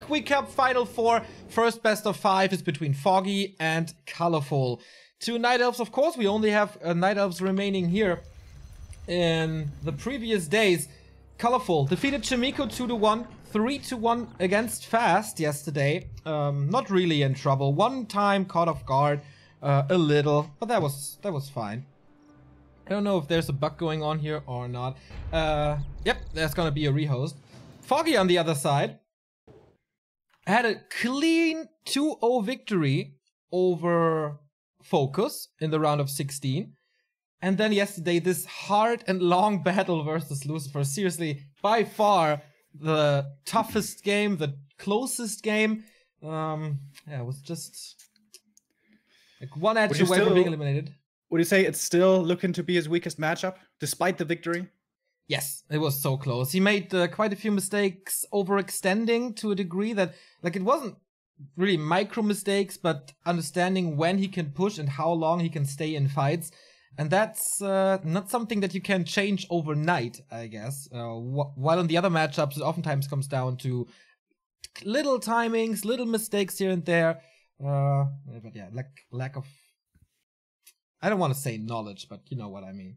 Shenkui Cup Final 4. First best of 5 is between Foggy and Colorful. 2 Night Elves, of course. We only have Night Elves remaining here. In the previous days, Colorful defeated Chimiko 2-1, 3-1 against Fast yesterday. Not really in trouble. One time caught off guard a little, but that was fine. I don't know if there's a bug going on here or not. Yep, there's gonna be a rehost. Foggy on the other side had a clean 2-0 victory over Focus in the round of 16. And then yesterday, this hard and long battle versus Lucifer. Seriously, by far the toughest game, the closest game. Yeah, it was just like one edge away from being eliminated. Would you say it's still looking to be his weakest matchup, despite the victory? Yes, it was so close. He made quite a few mistakes, overextending to a degree that, like, it wasn't really micro mistakes, but understanding when he can push and how long he can stay in fights. And that's not something that you can change overnight, I guess. While in the other matchups, it oftentimes comes down to little timings, little mistakes here and there. But yeah, lack of... I don't want to say knowledge, but you know what I mean.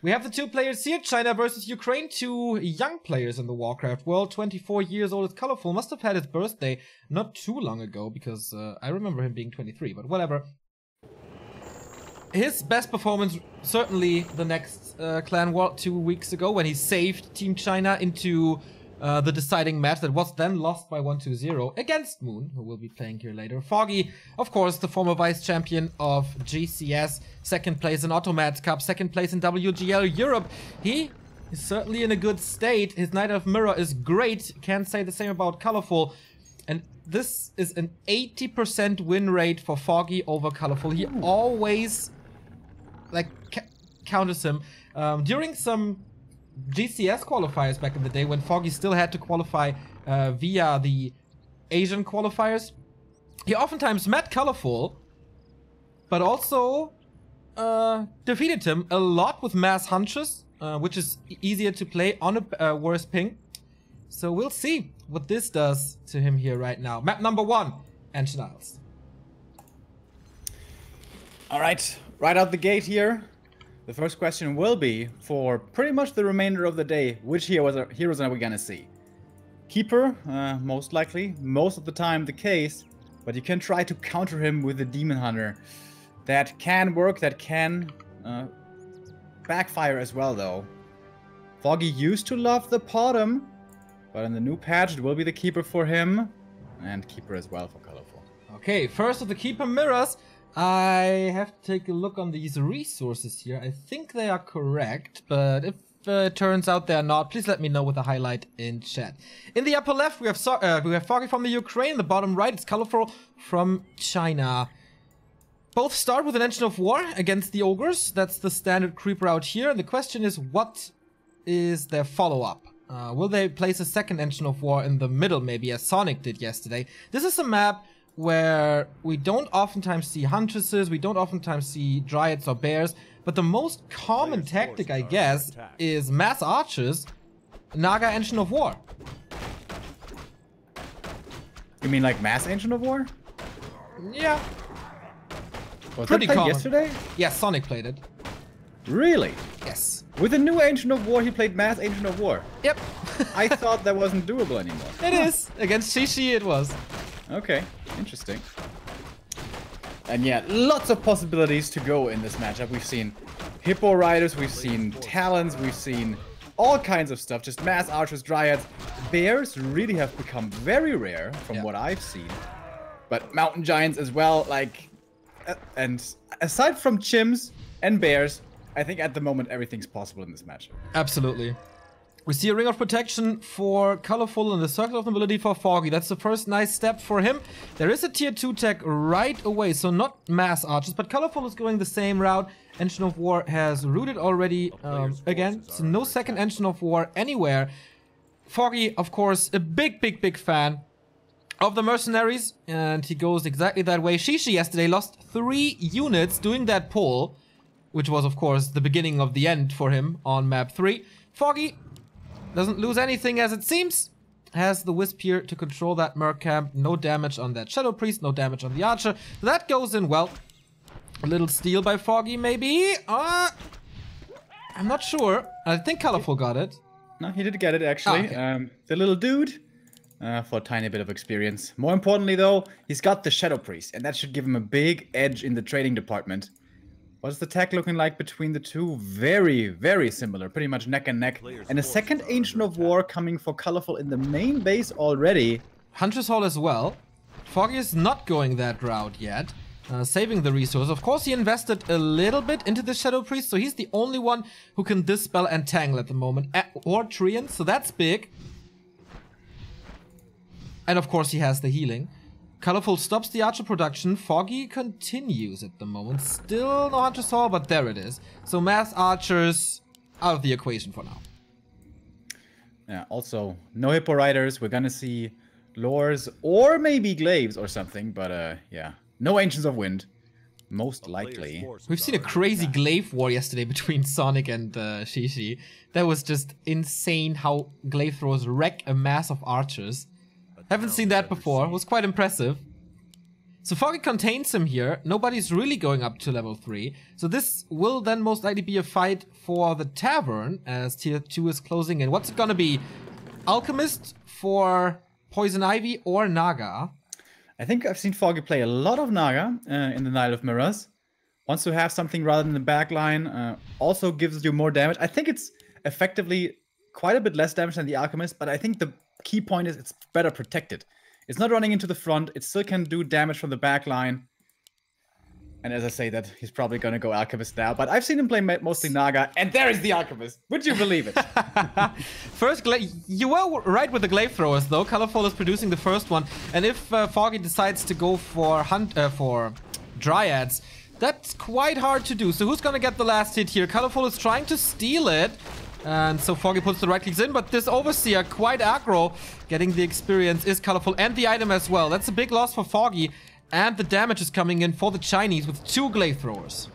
We have the 2 players here, China versus Ukraine, 2 young players in the Warcraft world. 24 years old is Colorful, must have had his birthday not too long ago, because I remember him being 23, but whatever. His best performance, certainly the next Clan War 2 weeks ago, when he saved Team China into the deciding match that was then lost by 1-0 against Moon, who will be playing here later. Foggy, of course, the former vice champion of GCS, 2nd place in Automat Cup, 2nd place in WGL Europe. He is certainly in a good state. His Night of Mirror is great. Can't say the same about Colorful. And this is an 80% win rate for Foggy over Colorful. He always like counters him. During some GCS qualifiers back in the day, when Foggy still had to qualify via the Asian qualifiers, he oftentimes met Colorful, but also defeated him a lot with mass hunches, which is easier to play on a worse ping. So we'll see what this does to him here right now. Map number 1, Ancient Isles. All right, right out the gate here. The first question will be, for pretty much the remainder of the day, which heroes are we gonna see? Keeper, most likely, most of the time the case, but you can try to counter him with the Demon Hunter. That can work, that can backfire as well though. Foggy used to love the Bottom, but in the new patch it will be the Keeper for him, and Keeper as well for Colorful. Okay, first of the Keeper mirrors. I have to take a look on these resources here. I think they are correct, but if it turns out they're not, please let me know with a highlight in chat. In the upper left, we have Foggy from the Ukraine. In the bottom right, it's Colorful from China. Both start with an Engine of War against the Ogres. That's the standard creep route here. And the question is, what is their follow-up? Will they place a second Engine of War in the middle, maybe, as Sonic did yesterday? This is a map where we don't oftentimes see Huntresses, we don't oftentimes see Dryads or Bears, but the most common tactic, I guess, is Mass Archers, Naga Engine of War. You mean like Mass Engine of War? Yeah. Was Pretty that played common. yesterday? Yeah, Sonic played it. Really? Yes. With the new Engine of War, he played Mass Engine of War. Yep. I thought that wasn't doable anymore. It is. Against Shishi, it was. Okay, interesting. And yeah, lots of possibilities to go in this matchup. We've seen Hippo Riders, we've seen Talons, we've seen all kinds of stuff. Just Mass Archers, Dryads. Bears really have become very rare from what I've seen. But Mountain Giants as well, like... and aside from Chims and Bears, I think at the moment everything's possible in this matchup. Absolutely. We see a Ring of Protection for Colorful and the Circle of Nobility for Foggy. That's the first nice step for him. There is a tier 2 tech right away, so not Mass Archers, but Colorful is going the same route. Engine of War has rooted already again, so no second Engine of War anywhere. Foggy, of course, a big fan of the Mercenaries, and he goes exactly that way. Shishi yesterday lost 3 units doing that pull, which was, of course, the beginning of the end for him on map 3. Foggy doesn't lose anything as it seems, has the Wisp here to control that Merc camp. No damage on that Shadow Priest, no damage on the Archer. That goes in well. A little steal by Foggy, maybe? I'm not sure. I think Colorful got it. No, he did get it, actually. Okay. The little dude, for a tiny bit of experience. More importantly, though, he's got the Shadow Priest, and that should give him a big edge in the trading department. What's the tech looking like between the two? Very, very similar. Pretty much neck and neck. And a second Ancient of War coming for Colorful in the main base already. Hunter's Hall as well. Foggy is not going that route yet. Saving the resource. Of course, he invested a little bit into the Shadow Priest, so he's the only one who can dispel and tangle at the moment. Or Treant, so that's big. And of course, he has the healing. Colorful stops the Archer production. Foggy continues at the moment. Still no Hunter's Hall, but there it is. So mass Archers out of the equation for now. Yeah, also, no Hippo Riders. We're gonna see Lores or maybe Glaives or something, but yeah. No Ancients of Wind, most likely. We've seen a crazy Glaive war yesterday between Sonic and Shishi. That was just insane how Glaive throwers wreck a mass of archers. Haven't seen that before. It was quite impressive. So Foggy contains him here. Nobody's really going up to level 3. So this will then most likely be a fight for the Tavern as tier 2 is closing in. What's it gonna be? Alchemist for Poison Ivy or Naga? I think I've seen Foggy play a lot of Naga in the Nile of Mirrors. Wants to have something rather than the backline. Also gives you more damage. I think it's effectively quite a bit less damage than the Alchemist, but I think the key point is it's better protected. It's not running into the front. It still can do damage from the backline. And as I say that, he's probably going to go Alchemist now. But I've seen him play mostly Naga, and there is the Alchemist. Would you believe it? First, you were right with the Glaive Throwers, though. Colorful is producing the first one. And if Foggy decides to go for Dryads, that's quite hard to do. So who's going to get the last hit here? Colorful is trying to steal it. And so Foggy puts the right clicks in, but this Overseer, quite aggro. Getting the experience is Colorful, and the item as well. That's a big loss for Foggy. And the damage is coming in for the Chinese with 2 Glaive Throwers.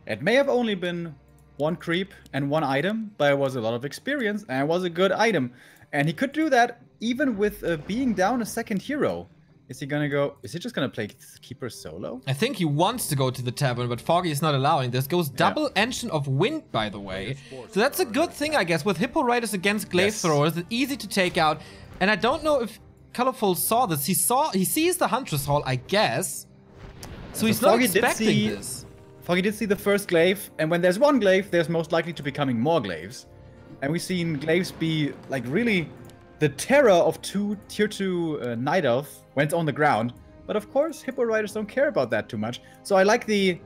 It may have only been 1 creep and 1 item, but it was a lot of experience and it was a good item. And he could do that even with being down a second hero. Is he gonna go? Is he just gonna play Keeper solo? I think he wants to go to the Tavern, but Foggy is not allowing this. Goes double Ancient of Wind, by the way. So that's a good thing, I guess. With Hippo Riders against Glaive Throwers, it's easy to take out. And I don't know if Colorful saw this. He sees the Huntress Hall, I guess. So he's not expecting this. Foggy did see the first Glaive, and when there's 1 Glaive, there's most likely to becoming more Glaives. And we've seen Glaives be like really the terror of tier 2 Night Elf when it's on the ground. But of course, Hippo Riders don't care about that too much. So I like the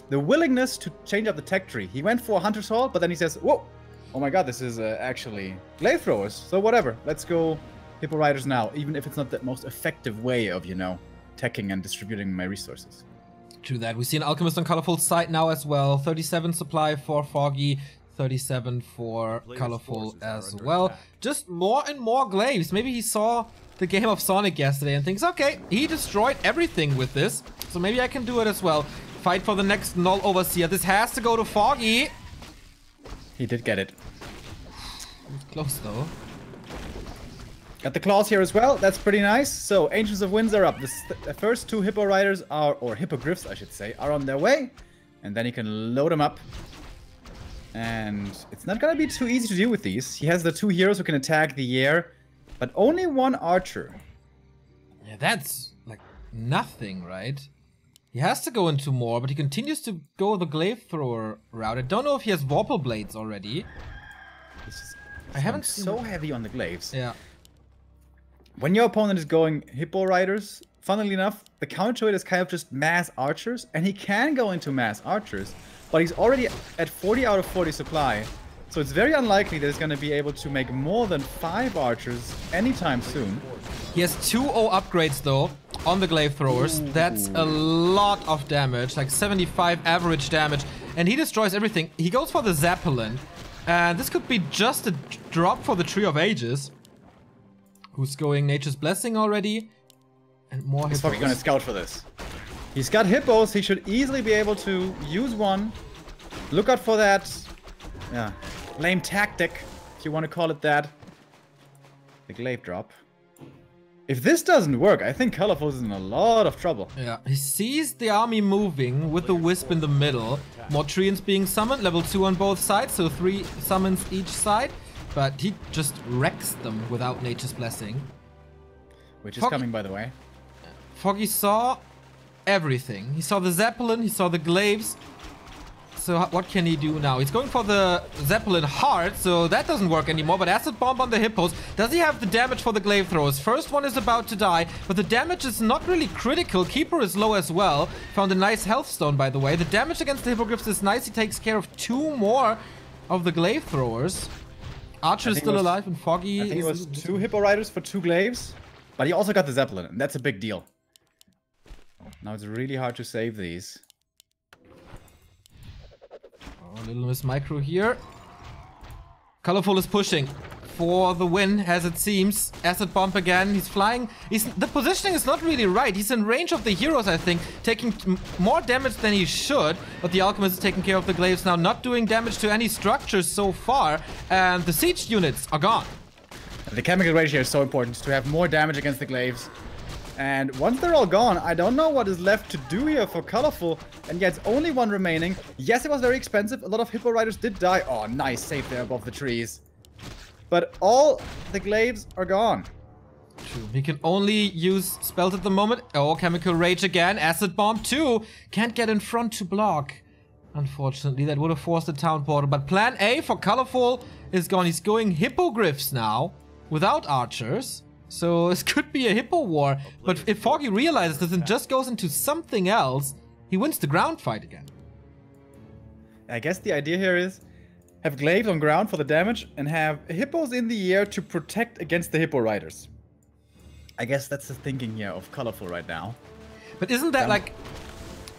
willingness to change up the tech tree. He went for Hunter's Hall, but then he says, whoa, oh my god, this is actually Glaive Throwers. So whatever, let's go Hippo Riders now, even if it's not the most effective way of, you know, teching and distributing my resources. True that. We see an Alchemist on Colorful's side now as well. 37 supply for Foggy, 37 for Colorful as well. Just more and more Glaives. Maybe he saw the game of Sonic yesterday and thinks, okay, he destroyed everything with this, so maybe I can do it as well. Fight for the next Null Overseer. This has to go to Foggy. He did get it. Close though. Got the claws here as well. That's pretty nice. So Ancients of Winds are up. The first 2 Hippo Riders are, or Hippogriffs I should say, are on their way. And then he can load them up. And it's not gonna be too easy to deal with these. He has the 2 heroes who can attack the air, but only 1 archer. Yeah, that's like nothing, right? He has to go into more, but he continues to go the Glaive Thrower route. I don't know if he has Vorpal Blades already. I haven't seen so heavy on the Glaives. Yeah. When your opponent is going Hippo Riders, funnily enough, the counter to it is kind of just mass archers, and he can go into mass archers, but he's already at 40 out of 40 supply, so it's very unlikely that he's going to be able to make more than 5 archers anytime soon. He has 2-0 upgrades though on the Glaive Throwers. Ooh. That's a lot of damage, like 75 average damage, and he destroys everything. He goes for the Zeppelin, and this could be just a drop for the Tree of Ages. Who's going Nature's Blessing already? And more hippos. He's probably gonna scout for this. He's got hippos. He should easily be able to use one. Look out for that. Yeah. Lame tactic, if you want to call it that. 2 the glaive drop. If this doesn't work, I think Colorful is in a lot of trouble. Yeah, he sees the army moving with the Wisp in the middle. More Treants being summoned, level 2 on both sides, so 3 summons each side. But he just wrecks them without Nature's Blessing. Which is coming, by the way. Foggy saw everything. He saw the Zeppelin, he saw the glaives. So what can he do now? He's going for the Zeppelin hard, so that doesn't work anymore. But Acid Bomb on the Hippos. Does he have the damage for the glaive throwers? First one is about to die, but the damage is not really critical. Keeper is low as well. Found a nice health stone, by the way. The damage against the Hippogriffs is nice. He takes care of 2 more of the glaive throwers. Archer is still alive, and Foggy I think it was 2 Hippo Riders for 2 glaives. But he also got the Zeppelin, and that's a big deal. Now it's really hard to save these. Oh, Little Miss Micro here. Colorful is pushing for the win, as it seems. Acid Bomb again. He's flying. The positioning is not really right. He's in range of the heroes, I think, taking more damage than he should. But the Alchemist is taking care of the glaives now, not doing damage to any structures so far. And the siege units are gone. The chemical ratio is so important to have more damage against the glaives. And once they're all gone, I don't know what is left to do here for Colorful. And yeah, it's only 1 remaining. Yes, it was very expensive. A lot of Hippo Riders did die. Oh, nice save there above the trees. But all the glaives are gone. True. He can only use spells at the moment. Oh, Chemical Rage again. Acid Bomb too. Can't get in front to block. Unfortunately, that would have forced the town portal. But plan A for Colorful is gone. He's going Hippogriffs now without archers. So this could be a Hippo war. But if Foggy realizes this and just goes into something else, he wins the ground fight again. I guess the idea here is have glaives on ground for the damage and have hippos in the air to protect against the Hippo Riders. I guess that's the thinking here of Colorful right now. But isn't that like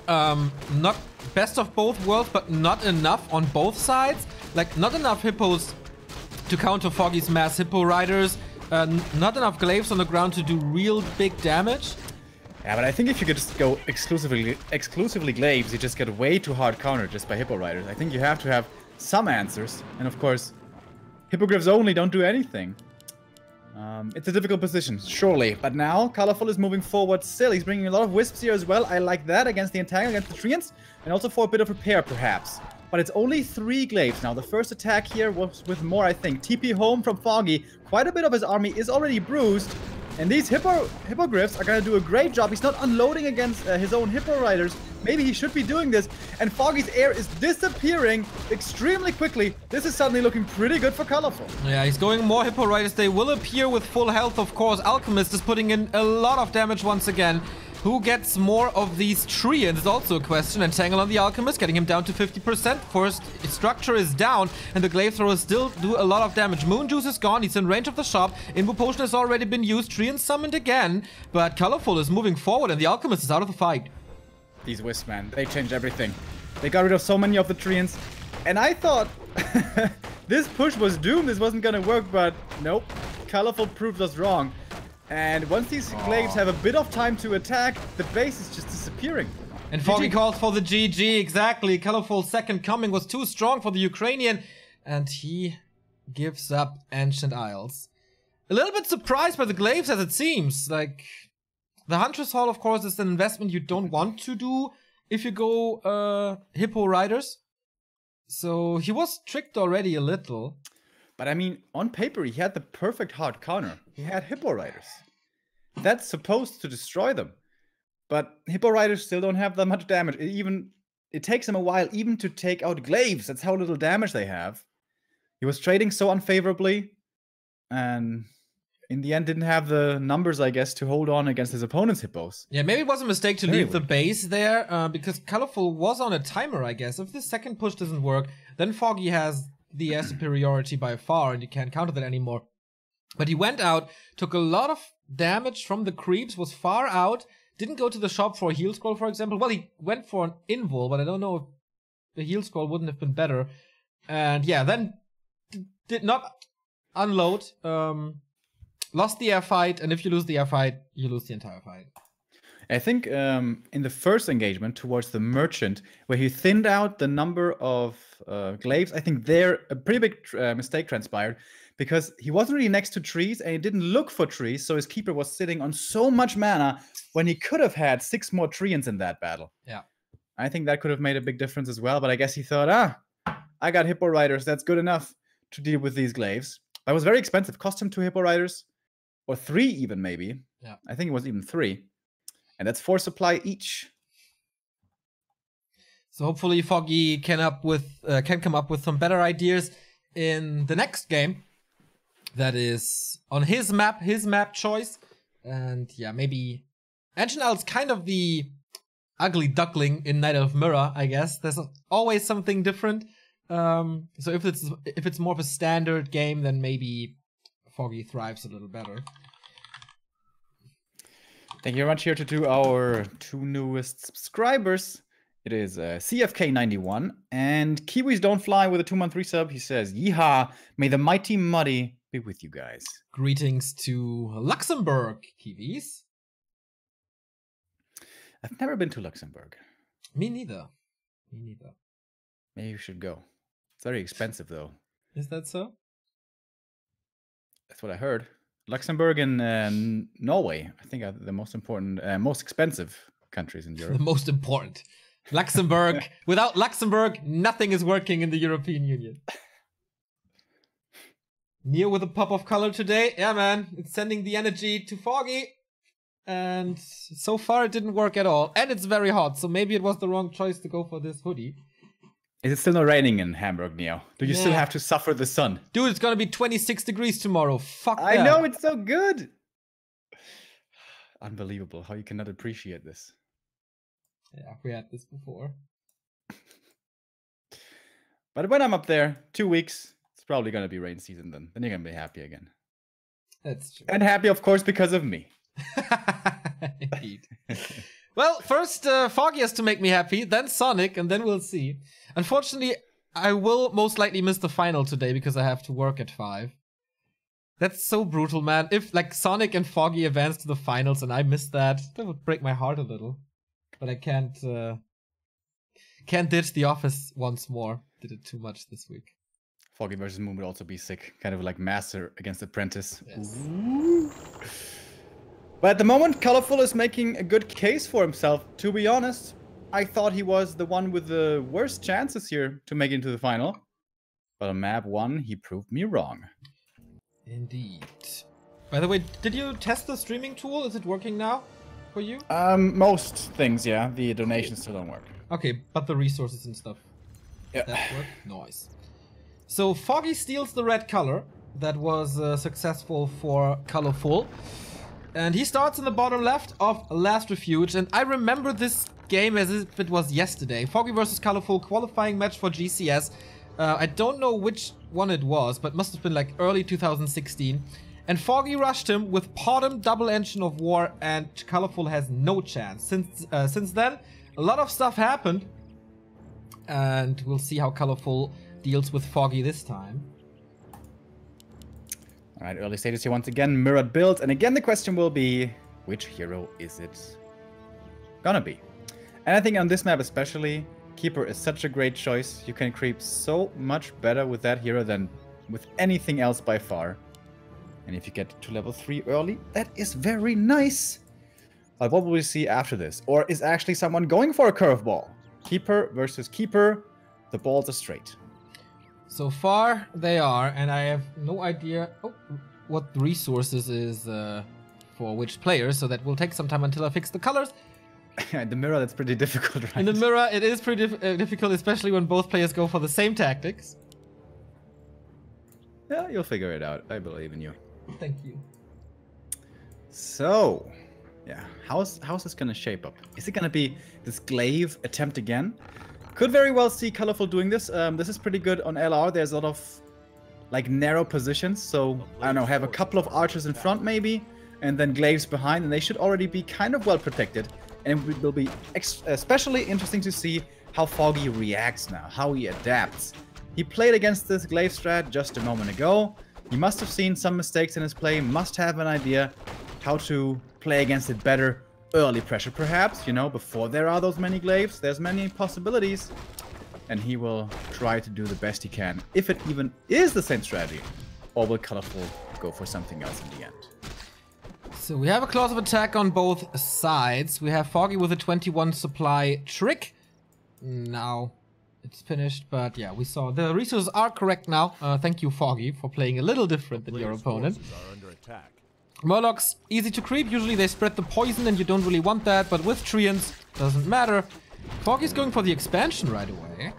not best of both worlds, but not enough on both sides? Like not enough hippos to counter Foggy's mass Hippo Riders. Not enough glaives on the ground to do real big damage. Yeah, but I think if you could just go exclusively glaives, you just get way too hard countered just by Hippo Riders. I think you have to have some answers. And of course, Hippogriffs only don't do anything. It's a difficult position, surely. But now, Colorful is moving forward still. He's bringing a lot of Wisps here as well. I like that against the Entangle, against the Treants. And also for a bit of repair, perhaps. But it's only 3 glaives now. The first attack here was with more, I think. TP home from Foggy. Quite a bit of his army is already bruised. And these Hippogriffs are going to do a great job. He's not unloading against his own Hippo Riders. Maybe he should be doing this. And Foggy's air is disappearing extremely quickly. This is suddenly looking pretty good for Colorful. Yeah, he's going more Hippo Riders. They will appear with full health, of course. Alchemist is putting in a lot of damage once again. Who gets more of these treants is also a question. Entangle on the Alchemist, getting him down to 50%. First structure is down, and the glaive throwers still do a lot of damage. Moon Juice is gone. He's in range of the shop. Invo Potion has already been used. Treant summoned again, but Colorful is moving forward, and the Alchemist is out of the fight. These Wisps, man, they changed everything. They got rid of so many of the treants, and I thought this push was doomed. This wasn't gonna work, but nope. Colorful proved us wrong. And once these glaives have a bit of time to attack, the base is just disappearing. And Foggy calls for the GG, exactly. Colorful's second coming was too strong for the Ukrainian, and he gives up Ancient Isles. A little bit surprised by the glaives, as it seems. Like, the Huntress Hall, of course, is an investment you don't want to do if you go Hippo Riders. So he was tricked already a little. But I mean, on paper, he had the perfect hard counter. He had Hippo Riders. That's supposed to destroy them. But Hippo Riders still don't have that much damage. It takes him a while even to take out glaives. That's how little damage they have. He was trading so unfavorably. And in the end, didn't have the numbers, I guess, to hold on against his opponent's Hippos. Yeah, maybe it was a mistake to leave the base there. Because Colorful was on a timer, I guess. If this second push doesn't work, then Foggy has the air superiority by far, and you can't counter that anymore. But he went out, took a lot of damage from the creeps, was far out, didn't go to the shop for a heal scroll, for example. Well, he went for an invul, but I don't know if the heal scroll wouldn't have been better. And yeah, then did not unload, lost the air fight, and if you lose the air fight, you lose the entire fight. I think in the first engagement towards the merchant, where he thinned out the number of glaives, I think there a pretty big mistake transpired, because he wasn't really next to trees and he didn't look for trees, so his keeper was sitting on so much mana when he could have had 6 more treants in that battle. Yeah. I think that could have made a big difference as well, but I guess he thought, I got Hippo Riders, that's good enough to deal with these glaives. That was very expensive, cost him 2 Hippo Riders, or 3 even maybe. Yeah. I think it was even 3. And that's 4 supply each. So hopefully Foggy can come up with some better ideas in the next game. That is on his map choice. And yeah, maybe Angenal's kind of the ugly duckling in Night of Mirror, I guess. There's always something different. So if it's more of a standard game, then maybe Foggy thrives a little better. Thank you very much. Here to do our 2 newest subscribers. It is CFK91 and Kiwis Don't Fly with a 2-month resub. He says, "Yeehaw! May the mighty Muddy be with you guys." Greetings to Luxembourg, Kiwis. I've never been to Luxembourg. Me neither. Me neither. Maybe you should go. It's very expensive, though. Is that so? That's what I heard. Luxembourg and Norway, I think, are the most important, most expensive countries in Europe. The most important. Luxembourg. Without Luxembourg, nothing is working in the European Union. Neo with a pop of color today. Yeah, man. It's sending the energy to Foggy. And so far it didn't work at all. And it's very hot, so maybe it was the wrong choice to go for this hoodie. Is it still not raining in Hamburg, Neo? Do you still have to suffer the sun? Dude, it's gonna be 26 degrees tomorrow. Fuck that. I know, it's so good. Unbelievable how you cannot appreciate this. Yeah, we had this before. But when I'm up there, 2 weeks, it's probably gonna be rain season then. Then you're gonna be happy again. That's true. And happy, of course, because of me. Indeed. Well, first Foggy has to make me happy, then Sonic, and then we'll see. Unfortunately, I will most likely miss the final today because I have to work at 5. That's so brutal, man. If like Sonic and Foggy advance to the finals and I miss that would break my heart a little. But I can't ditch the office once more. Did it too much this week. Foggy versus Moon would also be sick. Kind of like Master against Apprentice. Yes. Ooh. But at the moment, Colorful is making a good case for himself. To be honest, I thought he was the one with the worst chances here to make it into the final. But on map 1, he proved me wrong. Indeed. By the way, did you test the streaming tool? Is it working now for you? Most things, yeah. The donations still don't work. Okay, but the resources and stuff. Yeah. That worked? Nice. So Foggy steals the red color. That was successful for Colorful. And he starts in the bottom left of Last Refuge. And I remember this game as if it was yesterday. Foggy versus Colorful qualifying match for GCS. I don't know which one it was, but must have been like early 2016. And Foggy rushed him with Potom Double Engine of War, and Colorful has no chance. Since then, a lot of stuff happened. And we'll see how Colorful deals with Foggy this time. Alright, early stages here once again, mirrored build. And again, the question will be, which hero is it gonna be? And I think on this map especially, Keeper is such a great choice. You can creep so much better with that hero than with anything else by far. And if you get to level 3 early, that is very nice. But what will we see after this? Or is actually someone going for a curveball? Keeper versus Keeper, the balls are straight. So far, they are, and I have no idea what resources is for which players, so that will take some time until I fix the colors. In the mirror, that's pretty difficult, right? In the mirror, it is pretty difficult, especially when both players go for the same tactics. Yeah, you'll figure it out. I believe in you. Thank you. So, yeah, how's this gonna shape up? Is it gonna be this glaive attempt again? Could very well see Colorful doing this. This is pretty good on LR. There's a lot of like narrow positions. So, I don't know, have a couple of archers in front maybe, and then glaives behind, and they should already be kind of well protected. And it will be especially interesting to see how Foggy reacts now, how he adapts. He played against this glaive strat just a moment ago. He must have seen some mistakes in his play, must have an idea how to play against it better. Early pressure perhaps, you know, before there are those many glaives, there's many possibilities. And he will try to do the best he can, if it even is the same strategy. or will Colorful go for something else in the end? So we have a clause of attack on both sides. We have Foggy with a 21 supply trick. Now it's finished, but yeah, we saw the resources are correct now. Thank you, Foggy, for playing a little different than your opponent. Murlocs, easy to creep. Usually they spread the poison and you don't really want that, but with Treants, doesn't matter. Foggy's going for the expansion right away.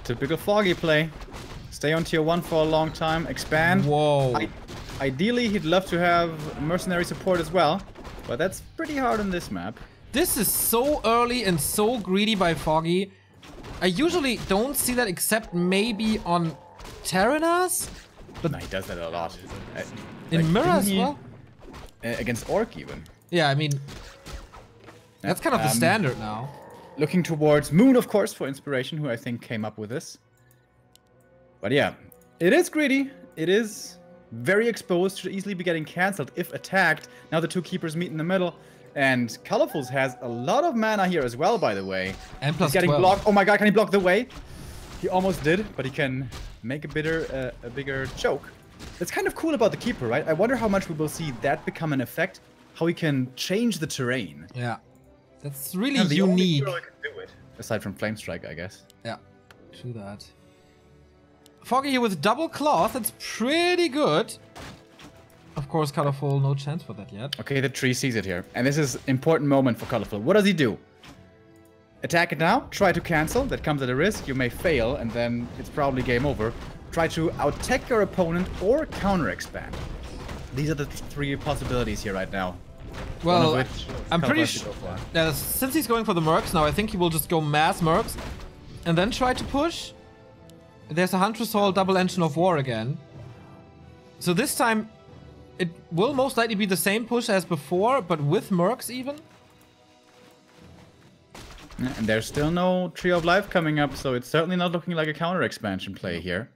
Typical Foggy play. Stay on tier 1 for a long time, expand. Whoa. Ideally, he'd love to have mercenary support as well, but that's pretty hard on this map. This is so early and so greedy by Foggy. I usually don't see that except maybe on Terranas. But no, he does that a lot. In Mirror as well? Against Orc even. Yeah, I mean, that's kind of the standard now. Looking towards Moon, of course, for inspiration, who I think came up with this. But yeah, it is greedy. It is very exposed, should easily be getting cancelled if attacked. Now the two keepers meet in the middle. And Colorfuls has a lot of mana here as well, by the way. And plus he's getting 12. blocked. Oh my god, can he block the way? He almost did, but he can make a bigger choke. That's kind of cool about the keeper, right? I wonder how much we will see that become an effect. How he can change the terrain. Yeah. That's really and the only unique. hero can do it. Aside from Flame Strike, I guess. Yeah, true that. Foggy here with double cloth. That's pretty good. Of course, Colorful, no chance for that yet. Okay, the tree sees it here. And this is an important moment for Colorful. What does he do? Attack it now, try to cancel. That comes at a risk. You may fail, and then it's probably game over. Try to out-tech your opponent or counter-expand. These are the three possibilities here right now. Well, I'm pretty sure. Yeah, since he's going for the Mercs now, I think he will just go mass Mercs and then try to push. There's a Huntress Hall double engine of war again. So this time, it will most likely be the same push as before, but with Mercs even. And there's still no Tree of Life coming up, so it's certainly not looking like a counter-expansion play here.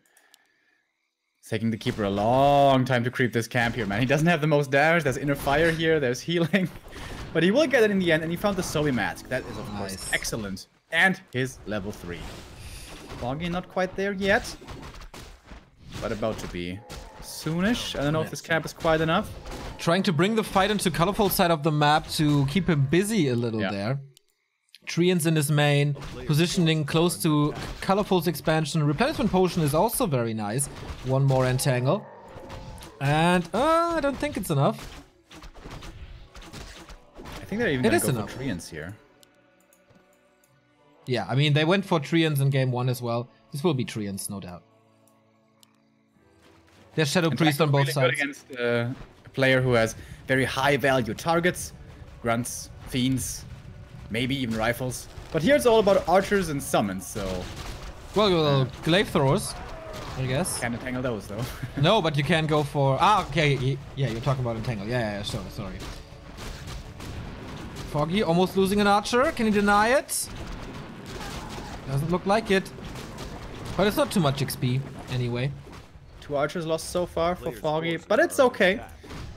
It's taking the Keeper a long time to creep this camp here, man. He doesn't have the most damage. There's Inner Fire here, there's healing. But he will get it in the end, and he found the Zoe Mask. That is, of course, excellent. And his level 3. Foggy not quite there yet, but about to be soonish. I don't know if this camp is quite enough. Trying to bring the fight into Colorful side of the map to keep him busy a little there. Treants in his main, positioning close to Colorful's expansion. Replenishment Potion is also very nice. One more Entangle. And I don't think it's enough. I think they're even gonna go for Treants here. Yeah, I mean, they went for Treants in game 1 as well. This will be Treants, no doubt. There's Shadow Priest on both really sides. Good against a player who has very high value targets. Grunts, Fiends, maybe even Rifles. But here it's all about Archers and Summons, so... Well, Glaive Throwers, I guess. Can't entangle those, though. No, but you can go for... Ah, okay, yeah, you're talking about Entangle. Yeah, sure, sorry. Foggy almost losing an Archer. Can he deny it? Doesn't look like it. But it's not too much XP, anyway. 2 Archers lost so far for Foggy, but it's okay.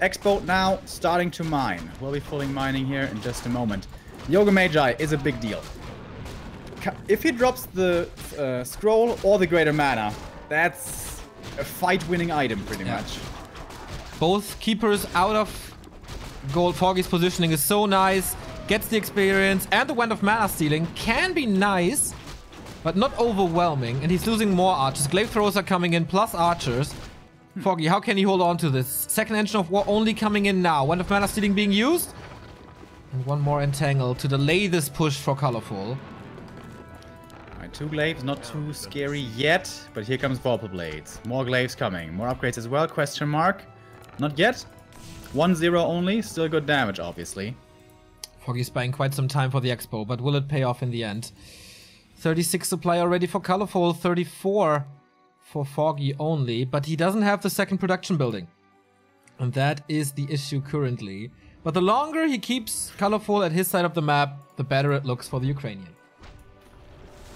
X-Boat now starting to mine. We'll be fully mining here in just a moment. Yoga Magi is a big deal. If he drops the scroll or the greater mana, that's a fight-winning item pretty much. Both keepers out of gold. Foggy's positioning is so nice. Gets the experience, and the Wand of Mana Stealing can be nice, but not overwhelming. And he's losing more Archers. Glaive Throwers are coming in, plus Archers. Foggy, how can he hold on to this? Second Engine of War only coming in now. Wand of Mana Stealing being used. And one more Entangle to delay this push for Colorful. Alright, 2 Glaives, not too scary yet. But here comes Vorpal Blades. More Glaives coming. More upgrades as well, question mark. Not yet. 1-0 only, still good damage, obviously. Foggy's buying quite some time for the Expo, but will it pay off in the end? 36 supply already for Colorful, 34 for Foggy only, but he doesn't have the second production building. And that is the issue currently. But the longer he keeps Colorful at his side of the map, the better it looks for the Ukrainian.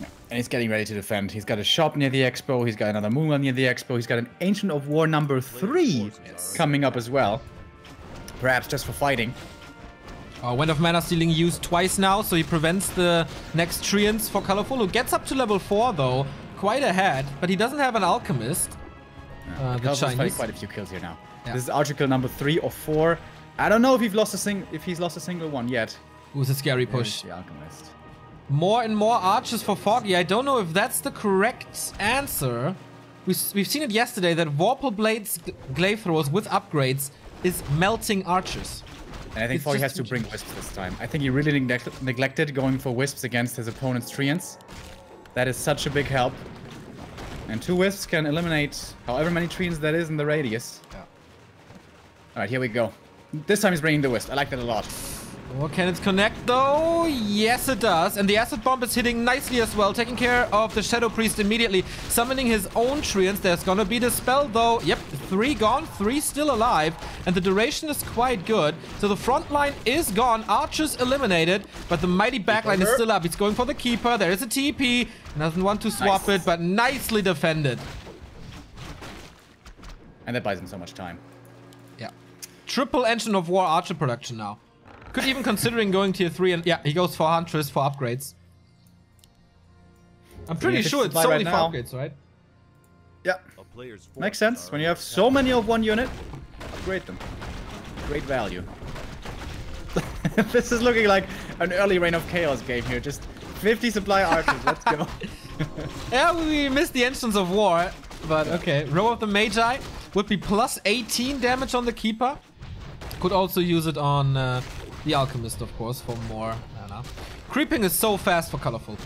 Yeah. And he's getting ready to defend. He's got a shop near the Expo, he's got another Moonwell near the Expo, he's got an Ancient of War number 3 coming up as well. Perhaps just for fighting. Wand of Mana Stealing used twice now, so he prevents the next Treants for Colorful, who gets up to level 4 though, quite ahead, but he doesn't have an Alchemist. the Chinese. Quite a few kills here now. Yeah. This is archer kill number 3 or 4. I don't know if he's lost a single one yet. It was a scary push. The Alchemist. More and more archers for Foggy. I don't know if that's the correct answer. We've seen it yesterday that Vorpal Blade's glaive throwers with upgrades is melting archers. And I think Foggy has to bring Wisps this time. I think he really neglected going for Wisps against his opponent's Treants. That is such a big help. And 2 Wisps can eliminate however many Treants that is in the radius. Yeah. Alright, here we go. This time he's bringing the Wisp. I like that a lot. Oh, can it connect though? Yes, it does. And the acid bomb is hitting nicely as well, taking care of the Shadow Priest immediately, summoning his own Treants. There's gonna be the spell though. Yep, 3 gone, 3 still alive, and the duration is quite good. So the front line is gone, archers eliminated, but the mighty backline is still up. He's going for the Keeper. There is a TP. Doesn't want to swap it, but nicely defended. And that buys him so much time. Yeah. Triple Engine of War archer production now. Could even considering going tier 3 and yeah, he goes for Huntress for upgrades. I'm pretty sure it's solely for upgrades, right? Yeah. Makes sense. When you have so many of one unit, upgrade them. Great value. This is looking like an early Reign of Chaos game here. Just 50 supply archers. Let's go. Yeah, we missed the Engines of War, but okay. Row of the Magi would be plus 18 damage on the Keeper. Could also use it on the Alchemist, of course, for more mana. Creeping is so fast for Colorful.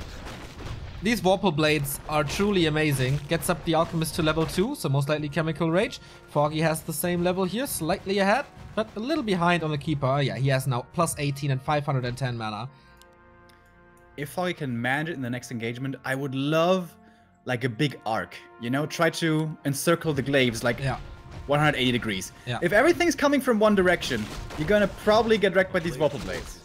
These Vorpal Blades are truly amazing. Gets up the Alchemist to level 2, so most likely Chemical Rage. Foggy has the same level here, slightly ahead, but a little behind on the Keeper. Yeah, he has now plus 18 and 510 mana. If Foggy can manage it in the next engagement, I would love like a big arc. You know, try to encircle the glaives like 180 degrees. Yeah. If everything's coming from one direction, you're gonna probably get wrecked by these Vorpal Blades.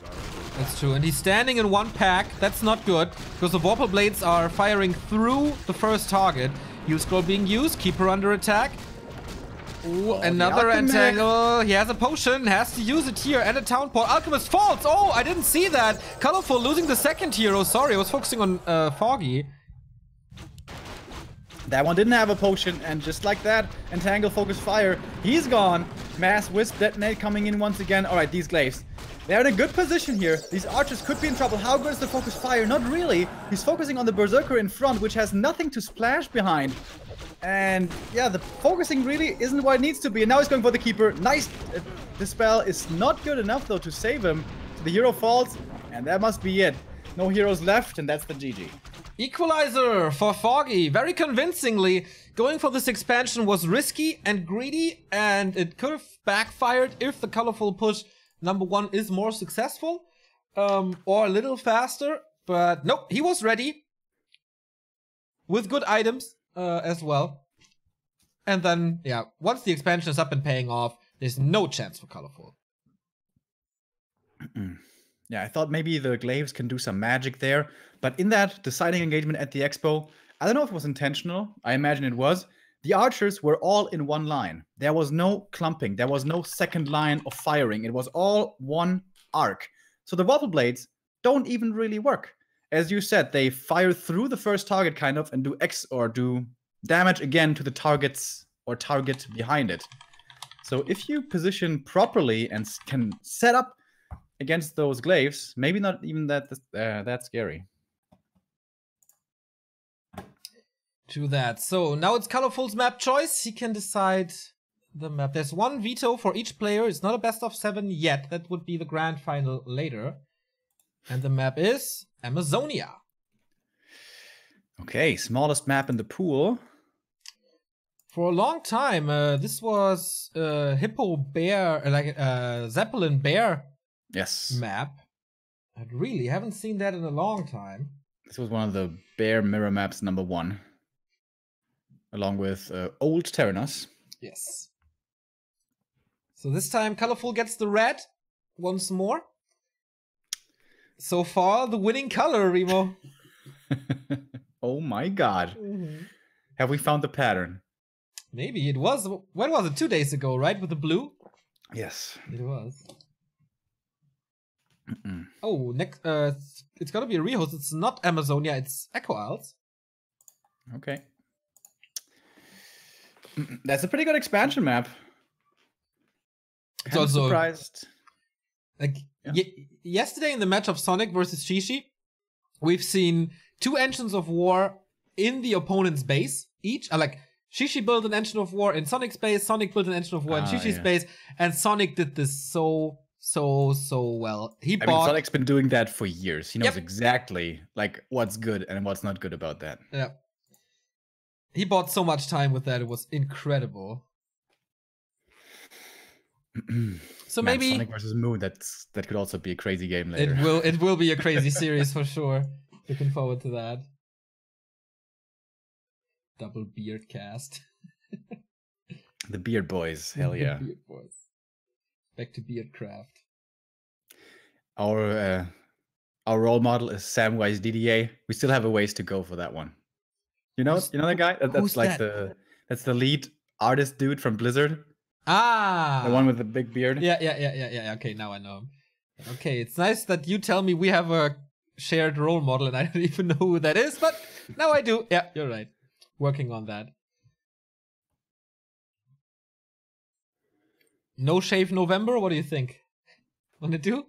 That's true, and he's standing in one pack. That's not good, because the Vorpal Blades are firing through the first target. Use Scroll being used, Keeper under attack. Ooh, another entangle. He has a potion, has to use it here, and a town port. Alchemist falls! Oh, I didn't see that! Colorful losing the second hero. Sorry, I was focusing on Foggy. That one didn't have a potion, and just like that, Entangle, Focus, Fire, he's gone. Mass Wisp, Detonate coming in once again. Alright, these glaives. They're in a good position here. These archers could be in trouble. How good is the Focus Fire? Not really. He's focusing on the Berserker in front, which has nothing to splash behind. And yeah, the focusing really isn't what it needs to be. And now he's going for the Keeper. Nice. The spell is not good enough, though, to save him. So the hero falls, and that must be it. No heroes left, and that's the GG. Equalizer for Foggy, very convincingly. Going for this expansion was risky and greedy, and it could have backfired if the colorful push number 1 is more successful, or a little faster. But nope, he was ready with good items as well. And then, yeah, once the expansion is up and paying off, there's no chance for colorful. Yeah, I thought maybe the glaives can do some magic there. But in that deciding engagement at the expo, I don't know if it was intentional. I imagine it was. The archers were all in one line. There was no clumping. There was no second line of firing. It was all one arc. So the Vorpal Blades don't even really work. As you said, they fire through the first target kind of and do do damage again to the targets or target behind it. So if you position properly and can set up against those glaives, maybe not even that scary. To that. So now it's Colorful's map choice. He can decide the map. There's 1 veto for each player. It's not a best of 7 yet. That would be the grand final later. And the map is Amazonia. Okay, smallest map in the pool. For a long time, this was Hippo Bear, like Zeppelin Bear map. I really haven't seen that in a long time. This was one of the Bear mirror maps number 1. Along with Old Terranos. Yes. So this time Colorful gets the red once more. So far, the winning color, Remo. Oh my god. Have we found the pattern? Maybe it was. When was it? 2 days ago, right? With the blue? Yes. It was. Oh, next. It's gonna be a rehost. It's not Amazonia, it's Echo Isles. Okay. That's a pretty good expansion map. It's also surprised. Like yesterday in the match of Sonic versus Shishi, we've seen 2 engines of war in the opponent's base each. Like Shishi built an engine of war in Sonic's base, Sonic built an engine of war in Shishi's base, and Sonic did this so well. I mean, Sonic's been doing that for years. He knows exactly like what's good and what's not good about that. Yeah. He bought so much time with that. It was incredible. So Man, maybe Sonic versus Moon. That could also be a crazy game later. It will be a crazy series for sure. Looking forward to that. Double beard cast. The Beard Boys, hell yeah. Beard Boys. Back to Beardcraft. Our role model is Samwise DDA. We still have a ways to go for that one. You know that guy? That's like that's the lead artist dude from Blizzard. Ah, the one with the big beard. Yeah. Okay, now I know him. Okay, it's nice that you tell me we have a shared role model and I don't even know who that is, but now I do. Yeah, you're right. Working on that. No shave November? What do you think? Wanna do?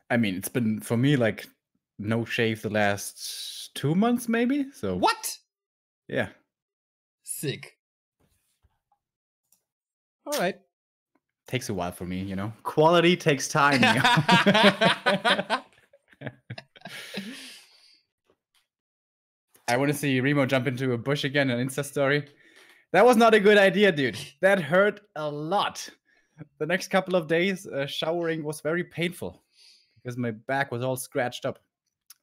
I mean, it's been for me like no shave the last 2 months maybe. So what? Yeah. Sick. All right. Takes a while for me, you know. Quality takes time. I want to see Remo jump into a bush again, an Insta story. That was not a good idea, dude. That hurt a lot. The next couple of days, showering was very painful because my back was all scratched up.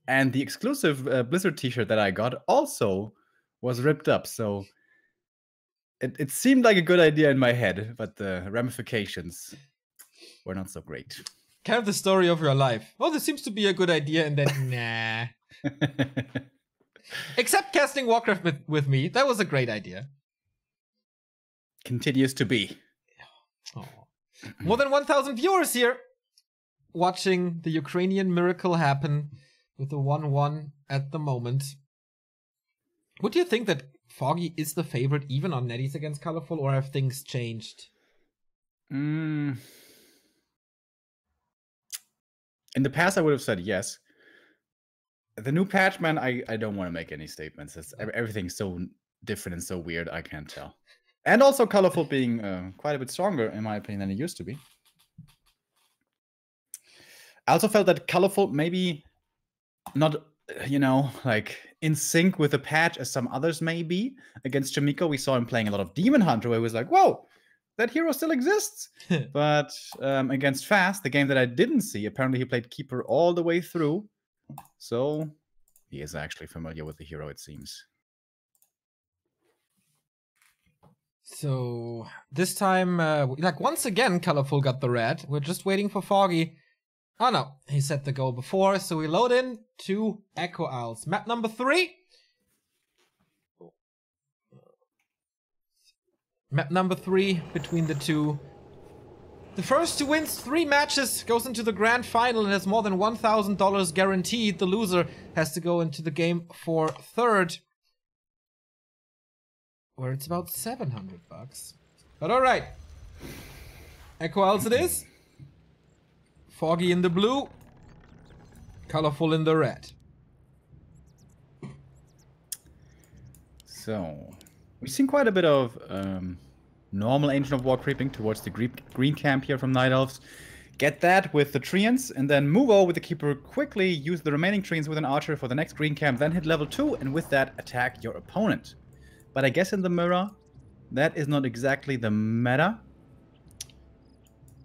And the exclusive Blizzard t-shirt that I got also was ripped up. So it seemed like a good idea in my head, but the ramifications were not so great. Kind of the story of your life. Oh, this seems to be a good idea, and then nah. Except casting Warcraft with me. That was a great idea. Continues to be. Oh. More than 1,000 viewers here watching the Ukrainian miracle happen with the 1-1 at the moment. Would you think that Foggy is the favorite even on Netties against Colorful, or have things changed? In the past, I would have said yes. The new patch, man, I don't want to make any statements. Everything's so different and so weird, I can't tell. And also Colorful being quite a bit stronger, in my opinion, than it used to be. I also felt that Colorful maybe not, like in sync with the patch as some others may be. Against Jamiko, we saw him playing a lot of Demon Hunter, where he was like, whoa, that hero still exists. But against Fast, the game that I didn't see, apparently he played Keeper all the way through. So he is actually familiar with the hero, it seems. So this time, like once again, Colorful got the red. We're just waiting for Foggy. Oh no, he set the goal before, so we load in to Echo Isles. Map number 3. Map number 3 between the two. The first who wins 3 matches goes into the grand final and has more than $1,000 guaranteed. The loser has to go into the game for third, where it's about $700. But all right, Echo Isles it is. Foggy in the blue, Colorful in the red. So we've seen quite a bit of normal Ancient of War creeping towards the green camp here from Night Elves. Get that with the Treants, and then move over with the Keeper quickly, use the remaining Treants with an Archer for the next green camp, then hit level 2, and with that attack your opponent. But I guess in the mirror, that is not exactly the meta.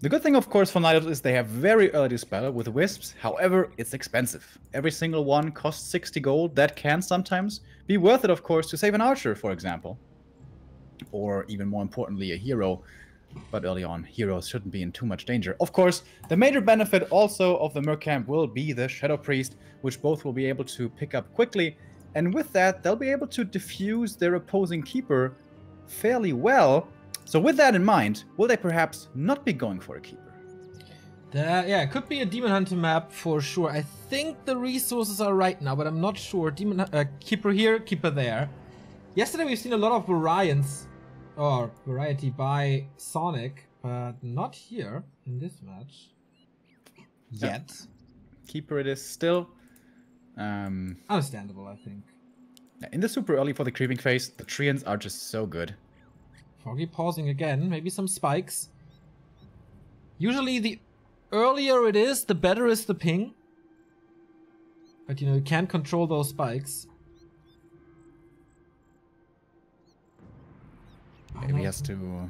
The good thing, of course, for Night Elves is they have very early dispel with Wisps. However, it's expensive. Every single one costs 60 gold. That can sometimes be worth it, of course, to save an Archer, for example. Or even more importantly, a hero. But early on, heroes shouldn't be in too much danger. Of course, the major benefit also of the Merc Camp will be the Shadow Priest, which both will be able to pick up quickly. And with that, they'll be able to diffuse their opposing Keeper fairly well. So with that in mind, will they perhaps not be going for a Keeper? Yeah, it could be a Demon Hunter map for sure. I think the resources are right now, but I'm not sure. Keeper here, Keeper there. Yesterday we've seen a lot of Orions or variety by Sonic, but not here in this match. Yet. Keeper it is still. Understandable, I think. In the super early for the creeping phase, the Treants are just so good. Foggy pausing again, maybe some spikes. Usually the earlier it is, the better is the ping. But you know, you can't control those spikes. Maybe he has to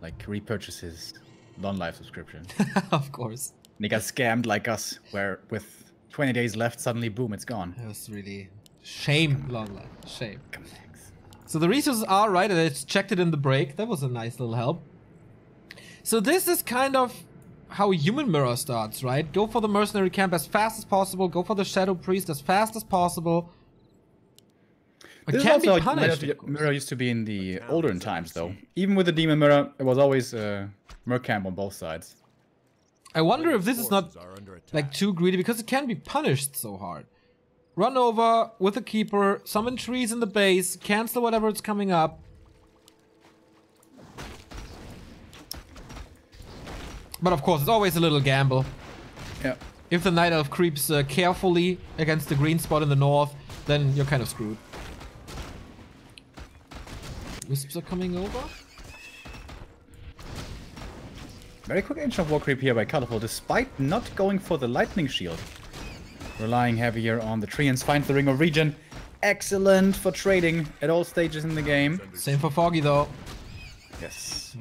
like repurchase his non-life subscription. Of course. And he got scammed like us, where with 20 days left, suddenly boom, it's gone. It was really shame, long life, shame. Thanks. So the resources are right, and it's checked it in the break. That was a nice little help. So this is kind of how Human Mirror starts, right? Go for the mercenary camp as fast as possible. Go for the Shadow Priest as fast as possible. But This can is also be punished. Mirror used to be in the older times, though. Even with the Demon Mirror, it was always Mirror camp on both sides. I wonder if this is not like too greedy, because it can be punished so hard. Run over with a keeper, summon trees in the base, cancel whatever is coming up. But of course, it's always a little gamble. Yeah. If the Night Elf creeps carefully against the green spot in the north, then you're kind of screwed. Wisps are coming over. Very quick Ancient War creep here by Colorful, despite not going for the Lightning Shield. Relying heavier on the Treants, finds the Ring of Regen. Excellent for trading at all stages in the game. Same for Foggy though. Yes.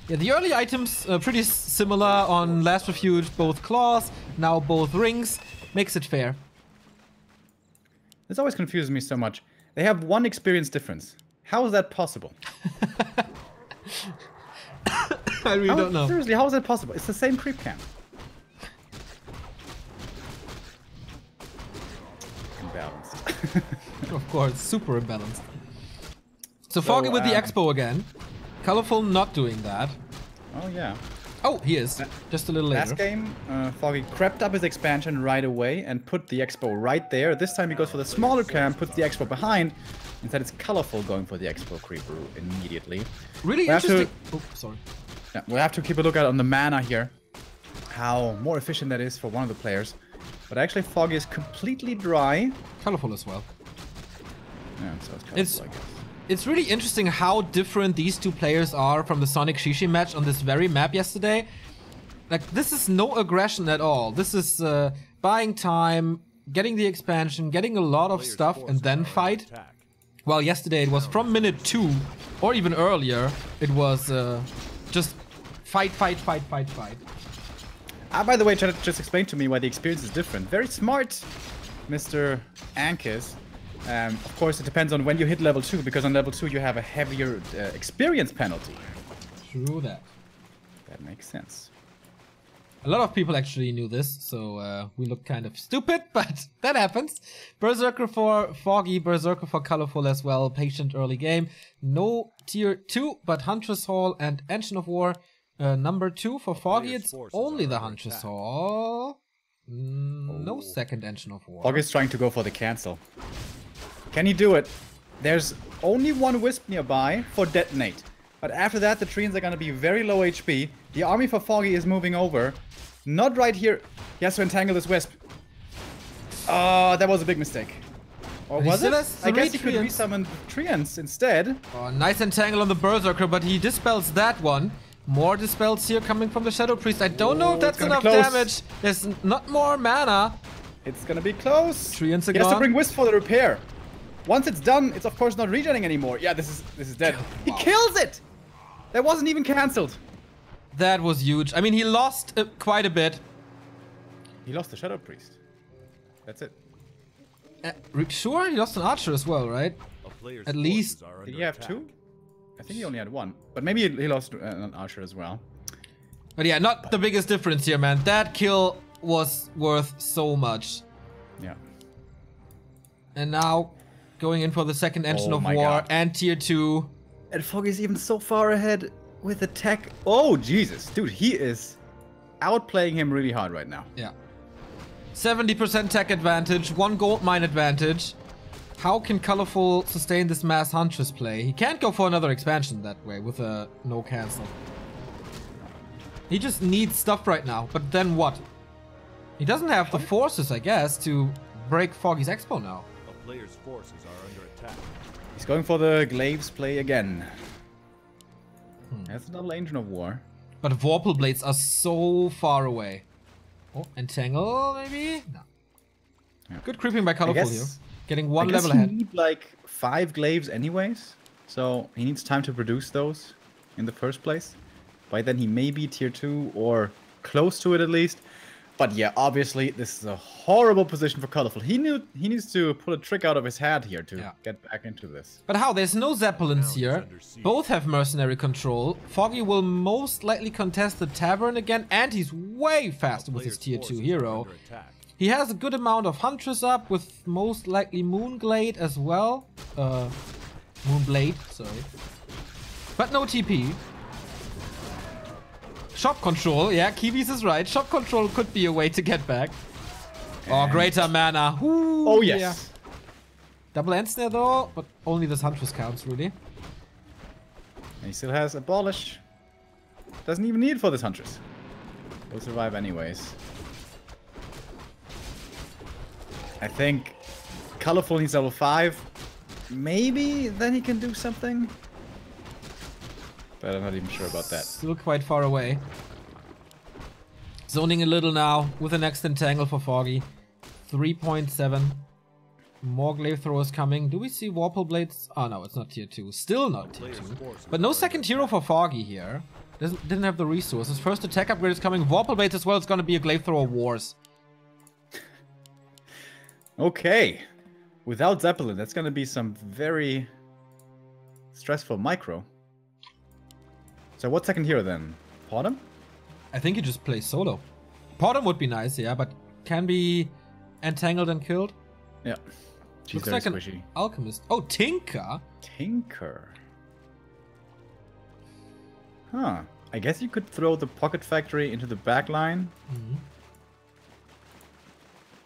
Yeah, the early items pretty similar on Last Refuge, both claws, now both rings. Makes it fair. This always confuses me so much. They have one experience difference. How is that possible? I really don't know. Seriously, how is that possible? It's the same creep camp. Imbalanced. Of course, super imbalanced. So Foggy with the Expo again. Colorful not doing that. Oh yeah. Oh, he is. Just a little later. Last game, Foggy crept up his expansion right away and put the Expo right there. This time he goes for the smaller camp, puts the Expo behind. Instead it's Colorful going for the Expo creeper immediately. Really interesting. Oh, sorry. Yeah, we'll have to keep a look out on the mana here. How more efficient that is for one of the players. But actually Foggy is completely dry. Colorful as well. Yeah, so it's Colorful, I guess. It's really interesting how different these two players are from the Sonic Shishi match on this very map yesterday. Like, this is no aggression at all. This is buying time, getting the expansion, getting a lot of stuff, and then fight. Well, yesterday it was from minute 2, or even earlier, it was just fight. By the way, just explain to me why the experience is different. Very smart, Mr. Ankis. Of course, it depends on when you hit level 2, because on level 2 you have a heavier experience penalty. True that. That makes sense. A lot of people actually knew this, so we look kind of stupid, but that happens. Berserker for Foggy, Berserker for Colorful as well. Patient early game. No tier 2, but Huntress Hall and Engine of War. Number 2 for Foggy, it's only the Huntress Hall. No second Engine of War. Foggy's trying to go for the cancel. Can he do it? There's only one Wisp nearby for detonate. But after that, the Treants are going to be very low HP. The army for Foggy is moving over. Not right here. He has to entangle this Wisp. Oh, that was a big mistake. Or was it? I guess he could resummon Treants instead. Oh, nice entangle on the Berserker, but he dispels that one. More dispels here coming from the Shadow Priest. I don't know if that's enough damage. There's not more mana. It's gonna be close. Treants are he has to bring Wisp for the repair. Once it's done, it's of course not regenerating anymore. Yeah, this is dead. He kills it! That wasn't even cancelled. That was huge. I mean, he lost quite a bit. He lost the Shadow Priest. That's it. Sure, he lost an Archer as well, right? At least. Did he have 2? I think he only had 1. But maybe he lost an Archer as well. But yeah, not the biggest difference here, man. That kill was worth so much. Yeah. And now, going in for the second Engine of War God. and tier 2. And Foggy's even so far ahead with the tech. Oh, Jesus. Dude, he is outplaying him really hard right now. Yeah. 70% tech advantage, 1 gold mine advantage. How can Colorful sustain this mass Huntress play? He can't go for another expansion that way with a no cancel. He just needs stuff right now, but then what? He doesn't have the forces, I guess, to break Foggy's Expo now. A player's forces are under attack. He's going for the Glaives play again. That's another Engine of War. But Vorpal Blades are so far away. Oh, Entangle, maybe? No. Yeah. Good creeping by Colorful here. Getting one level ahead. He need like 5 Glaives anyways. So he needs time to produce those in the first place. By then he may be tier 2 or close to it at least. But yeah, obviously this is a horrible position for Colorful. He needs to pull a trick out of his hat here to get back into this. But how? There's no Zeppelins here. Both have mercenary control. Foggy will most likely contest the Tavern again, and he's way faster with his tier 2 hero. He has a good amount of Huntress up with most likely Moonglade as well. Moonblade, sorry. But no TP. Shop control, yeah, Kiwis is right. Shop control could be a way to get back. And oh, greater mana. Ooh, oh, yes. Yeah. Double end snare though, but only this Huntress counts, really. And he still has Abolish. Doesn't even need for this Huntress. Will survive anyways. I think Colorful needs level 5. Maybe then he can do something. But I'm not even sure about that. Still quite far away. Zoning a little now with the next Entangle for Foggy. 3.7. More Glaive Throwers coming. Do we see Vorpal Blades? Oh no, it's not tier 2. Still not tier 2. But no second hero for Foggy here. Didn't have the resources. First attack upgrade is coming. Vorpal Blades as well. It's gonna be a Glaive Thrower Wars. Okay. Without Zeppelin, that's gonna be some very stressful micro. So what second hero then? Podem? I think you just play solo. Podem would be nice, yeah, but can be entangled and killed. Yeah. She's Looks very like squishy. an alchemist. Oh, Tinker. Tinker. Huh. I guess you could throw the Pocket Factory into the back line.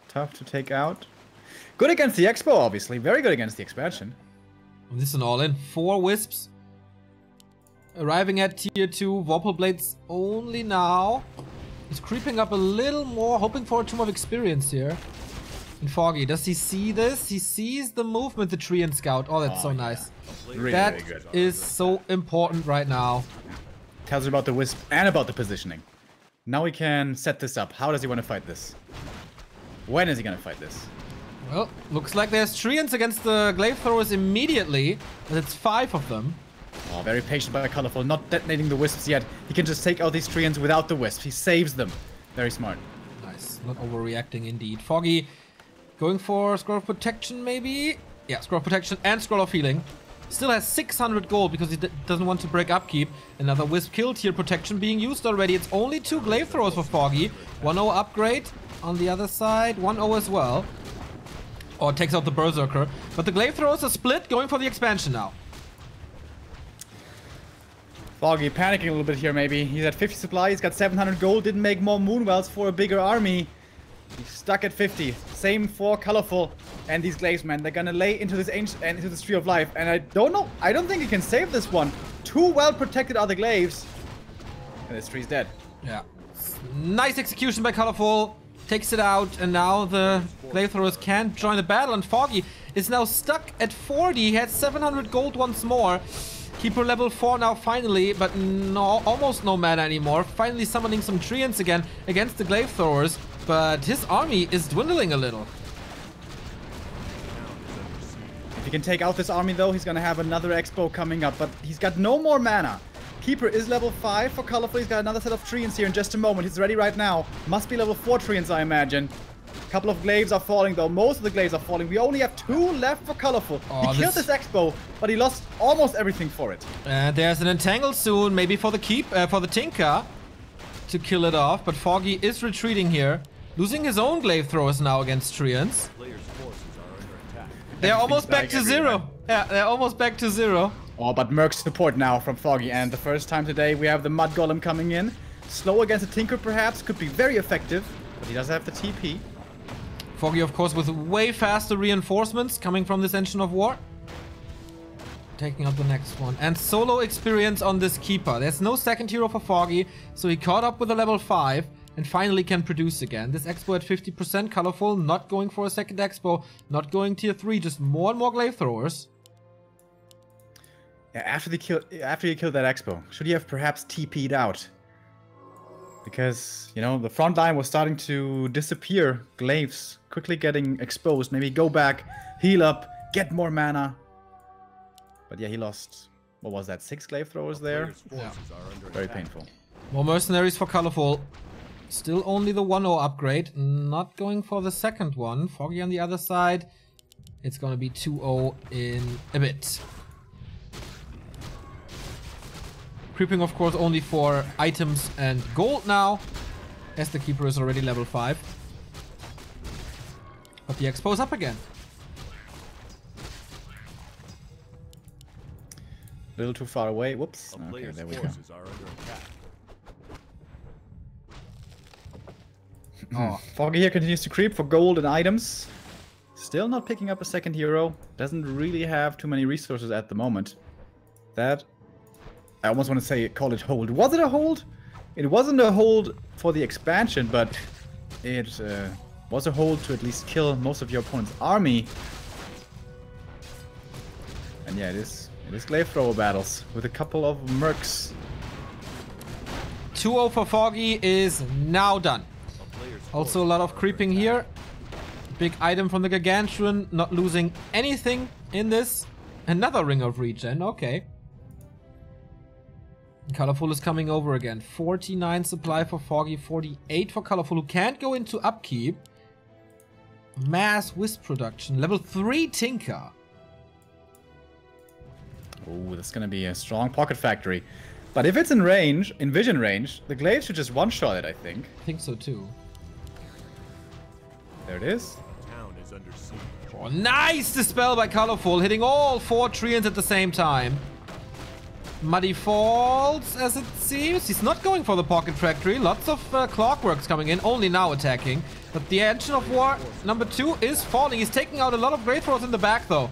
Tough to take out. Good against the Expo, obviously. Very good against the expansion. This is an all-in. 4 Wisps. Arriving at tier 2, Vorpal Blades only now. He's creeping up a little more, hoping for a Tomb of Experience here. And Foggy, does he see this? He sees the movement, the Tree and Scout. Oh, that's so nice. Really, that really good. is so important right now. Tells you about the Wisp and about the positioning. Now he can set this up. How does he want to fight this? When is he going to fight this? Well, looks like there's Treants against the Glaive Throwers immediately. And it's 5 of them. Oh, very patient by Colorful, not detonating the Wisps yet. He can just take out these Treants without the Wisps. He saves them. Very smart. Nice. Not overreacting indeed. Foggy going for Scroll of Protection maybe? Yeah, Scroll of Protection and Scroll of Healing. Still has 600 gold because he doesn't want to break upkeep. Another Wisp kill, tier protection being used already. It's only 2 Glaive Throwers for Foggy. 1-0 upgrade on the other side. 1-0 as well. Or it takes out the Berserker. But the Glaive Throwers are split, going for the expansion now. Foggy panicking a little bit here maybe. He's at 50 supply, he's got 700 gold, didn't make more Moonwells for a bigger army. He's stuck at 50. Same for Colorful. And these Glaives, man, they're gonna lay into this ancient and into this Tree of Life. And I don't know, I don't think he can save this one. 2 well protected are the Glaives. And this tree's dead. Yeah. Nice execution by Colorful. Takes it out, and now the Glaive Throwers can't join the battle, and Foggy is now stuck at 40. He had 700 gold once more. Keeper level 4 now finally, but no, almost no mana anymore. Finally summoning some Treants again against the Glaive Throwers, but his army is dwindling a little. If he can take out this army though, he's gonna have another Expo coming up, but he's got no more mana. Keeper is level 5 for Colorful. He's got another set of Treants here in just a moment. He's ready right now. Must be level 4 Treants, I imagine. A couple of Glaives are falling though. Most of the Glaives are falling. We only have 2 left for Colorful. Oh, he killed this Expo, but he lost almost everything for it. There's an Entangle soon, maybe for the Tinker to kill it off. But Foggy is retreating here, losing his own Glaive Throwers now against Treants. They're almost back to 0. Yeah, they're almost back to 0. Oh, but Merc's support now from Foggy, and the first time today we have the Mud Golem coming in. Slow against the Tinker perhaps, could be very effective, but he does have the TP. Foggy, of course, with way faster reinforcements coming from this Engine of War. Taking out the next one. And solo experience on this Keeper. There's no second hero for Foggy, so he caught up with a level 5 and finally can produce again. This Expo at 50%, colorful, not going for a second Expo, not going tier 3, just more and more glaive throwers. Yeah, after he killed that Expo, should he have perhaps TP'd out? Because, you know, the front line was starting to disappear. Glaives quickly getting exposed. Maybe go back, heal up, get more mana. But yeah, he lost, what was that, 6 glaive throwers there? Yeah. Very painful. More mercenaries for colorful. Still only the 1-0 upgrade. Not going for the second one. Foggy on the other side. It's gonna be 2-0 in a bit. Creeping, of course, only for items and gold now, as the Keeper is already level 5. But the Expo's up again. A little too far away. Whoops. Okay, there we go. Oh, Foggy here continues to creep for gold and items. Still not picking up a second hero. Doesn't really have too many resources at the moment. That... I almost want to say call it hold. Was it a hold? It wasn't a hold for the expansion, but it was a hold to at least kill most of your opponent's army. And yeah, it is glaive thrower battles with a couple of mercs. 2-0 for Foggy is now done. Also a lot of creeping here. Big item from the Gargantuan, not losing anything in this. Another Ring of Regen, okay. Colorful is coming over again. 49 supply for Foggy, 48 for Colorful, who can't go into upkeep. Mass Wisp production, level 3 Tinker. Oh, that's gonna be a strong pocket factory. But if it's in range, in vision range, the glaive should just one-shot it, I think. I think so too. There it is. Town is under siege. Oh, nice dispel by Colorful, hitting all 4 treants at the same time. Muddy Falls, as it seems. He's not going for the pocket factory. Lots of clockworks coming in, only now attacking. But the Engine of War number 2 is falling. He's taking out a lot of Great Throws in the back, though.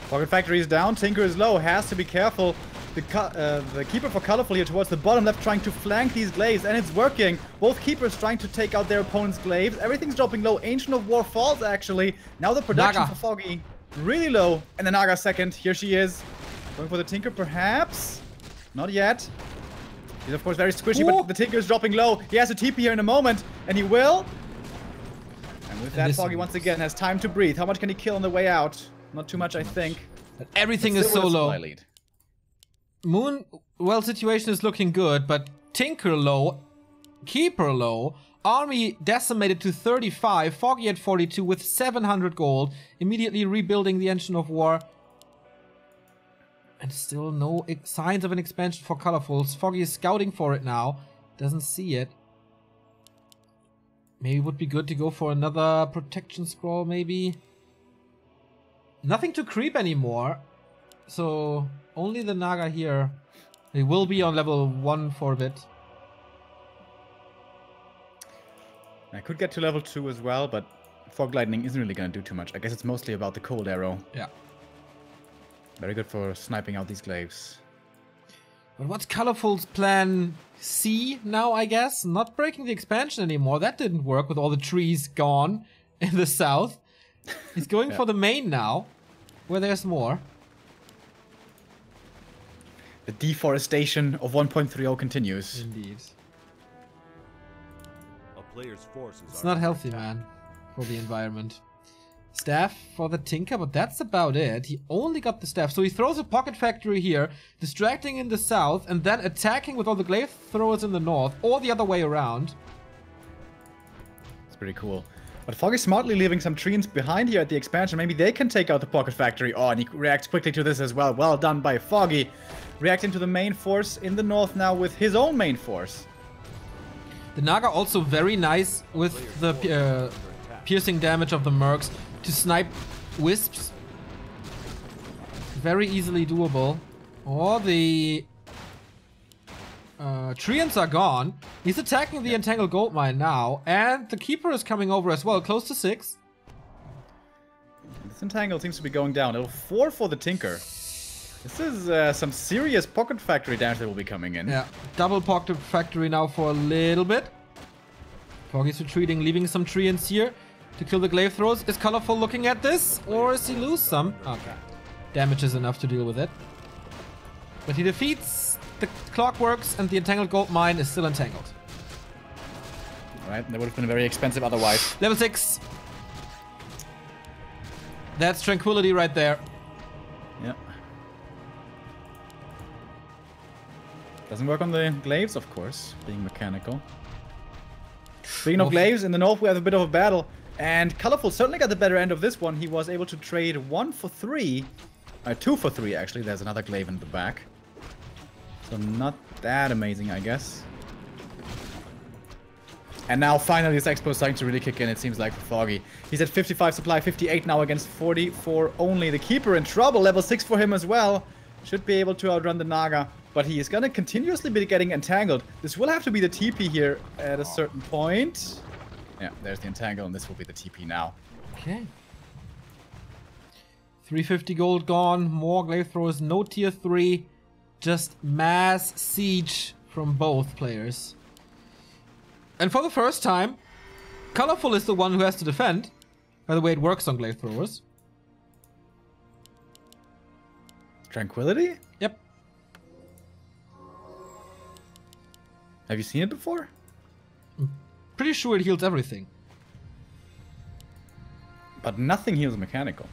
Pocket factory is down. Tinker is low. Has to be careful. The Keeper for Colorful here towards the bottom left trying to flank these glaives, and it's working. Both Keepers trying to take out their opponent's glaives. Everything's dropping low. Ancient of War falls, actually. Now the production Naga for Foggy really low. And the Naga second. Here she is. Going for the Tinker, perhaps? Not yet. He's, of course, very squishy, but the Tinker is dropping low. He has a TP here in a moment, and he will. And with that, Foggy once again has time to breathe. How much can he kill on the way out? Not too much, I think. But everything is so low. Moon, well, situation is looking good, but Tinker low, Keeper low, Army decimated to 35, Foggy at 42 with 700 gold, immediately rebuilding the Engine of War. And still no signs of an expansion for Colorfuls. Foggy is scouting for it now. Doesn't see it. Maybe it would be good to go for another protection scroll, maybe. Nothing to creep anymore. So only the Naga here. He will be on level 1 for a bit. I could get to level 2 as well, but Fog Lightning isn't really going to do too much. I guess it's mostly about the Cold Arrow. Yeah. Very good for sniping out these glaives. But what's Colorful's plan C now, I guess? Not breaking the expansion anymore. That didn't work with all the trees gone in the south. He's going for the main now, where there's more. The deforestation of 1.30 continues. Indeed. A player's forces It's not healthy, man, for the environment. Staff for the Tinker, but that's about it. He only got the staff. So he throws a pocket factory here, distracting in the south, and then attacking with all the glaive throwers in the north, or the other way around. It's pretty cool. But Foggy smartly leaving some treants behind here at the expansion. Maybe they can take out the pocket factory. Oh, and he reacts quickly to this as well. Well done by Foggy. Reacting to the main force in the north now with his own main force. The Naga also very nice with the piercing damage of the mercs to snipe wisps. Very easily doable. Or the Treants are gone. He's attacking the Entangled Gold Mine now. And the Keeper is coming over as well, close to 6. This Entangle seems to be going down. Level 4 for the Tinker. This is some serious Pocket Factory damage that will be coming in. Yeah, double Pocket Factory now for a little bit. Foggy's retreating, leaving some Treants here to kill the Glaive Throwers. Is Colorful looking at this? Or is he lose some? Okay. Damage is enough to deal with it. But he defeats the Clockworks and the Entangled Gold Mine is still entangled. Alright, that would have been very expensive otherwise. Level 6. That's Tranquility right there. Yeah. Doesn't work on the Glaives, of course, being mechanical. Speaking of Glaives, in the north we have a bit of a battle. And Colorful certainly got the better end of this one. He was able to trade 1 for 3. 2 for 3, actually. There's another Glaive in the back. So not that amazing, I guess. And now finally this expo is starting to really kick in, it seems like, for Foggy. He's at 55 supply, 58 now against 44 only. The Keeper in trouble, level 6 for him as well. Should be able to outrun the Naga, but he is going to continuously be getting entangled. This will have to be the TP here at a certain point. Yeah, there's the entangle, and this will be the TP now. Okay. 350 gold gone, more Glaive Throwers, no tier 3. Just mass siege from both players. And for the first time, Colorful is the one who has to defend. By the way, it works on Glaive Throwers. Tranquility? Yep. Have you seen it before? Pretty sure it heals everything. But nothing heals mechanical.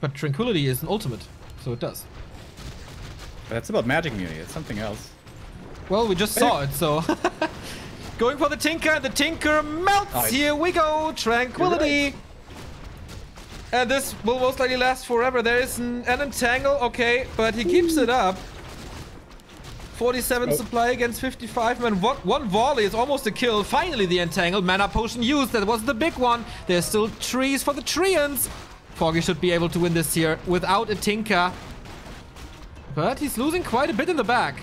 But Tranquility is an ultimate, so it does. But that's about magic immunity, it's something else. Well, we just saw it, so... Going for the Tinker, and the Tinker melts! Oh, Here we go! Tranquility! Right. And this will most likely last forever. There is an entangle, okay, but he keeps it up. 47 supply against 55, man. One volley is almost a kill. Finally, the entangled mana potion used. That was the big one. There's still trees for the Treants. Foggy should be able to win this here without a Tinker. But he's losing quite a bit in the back.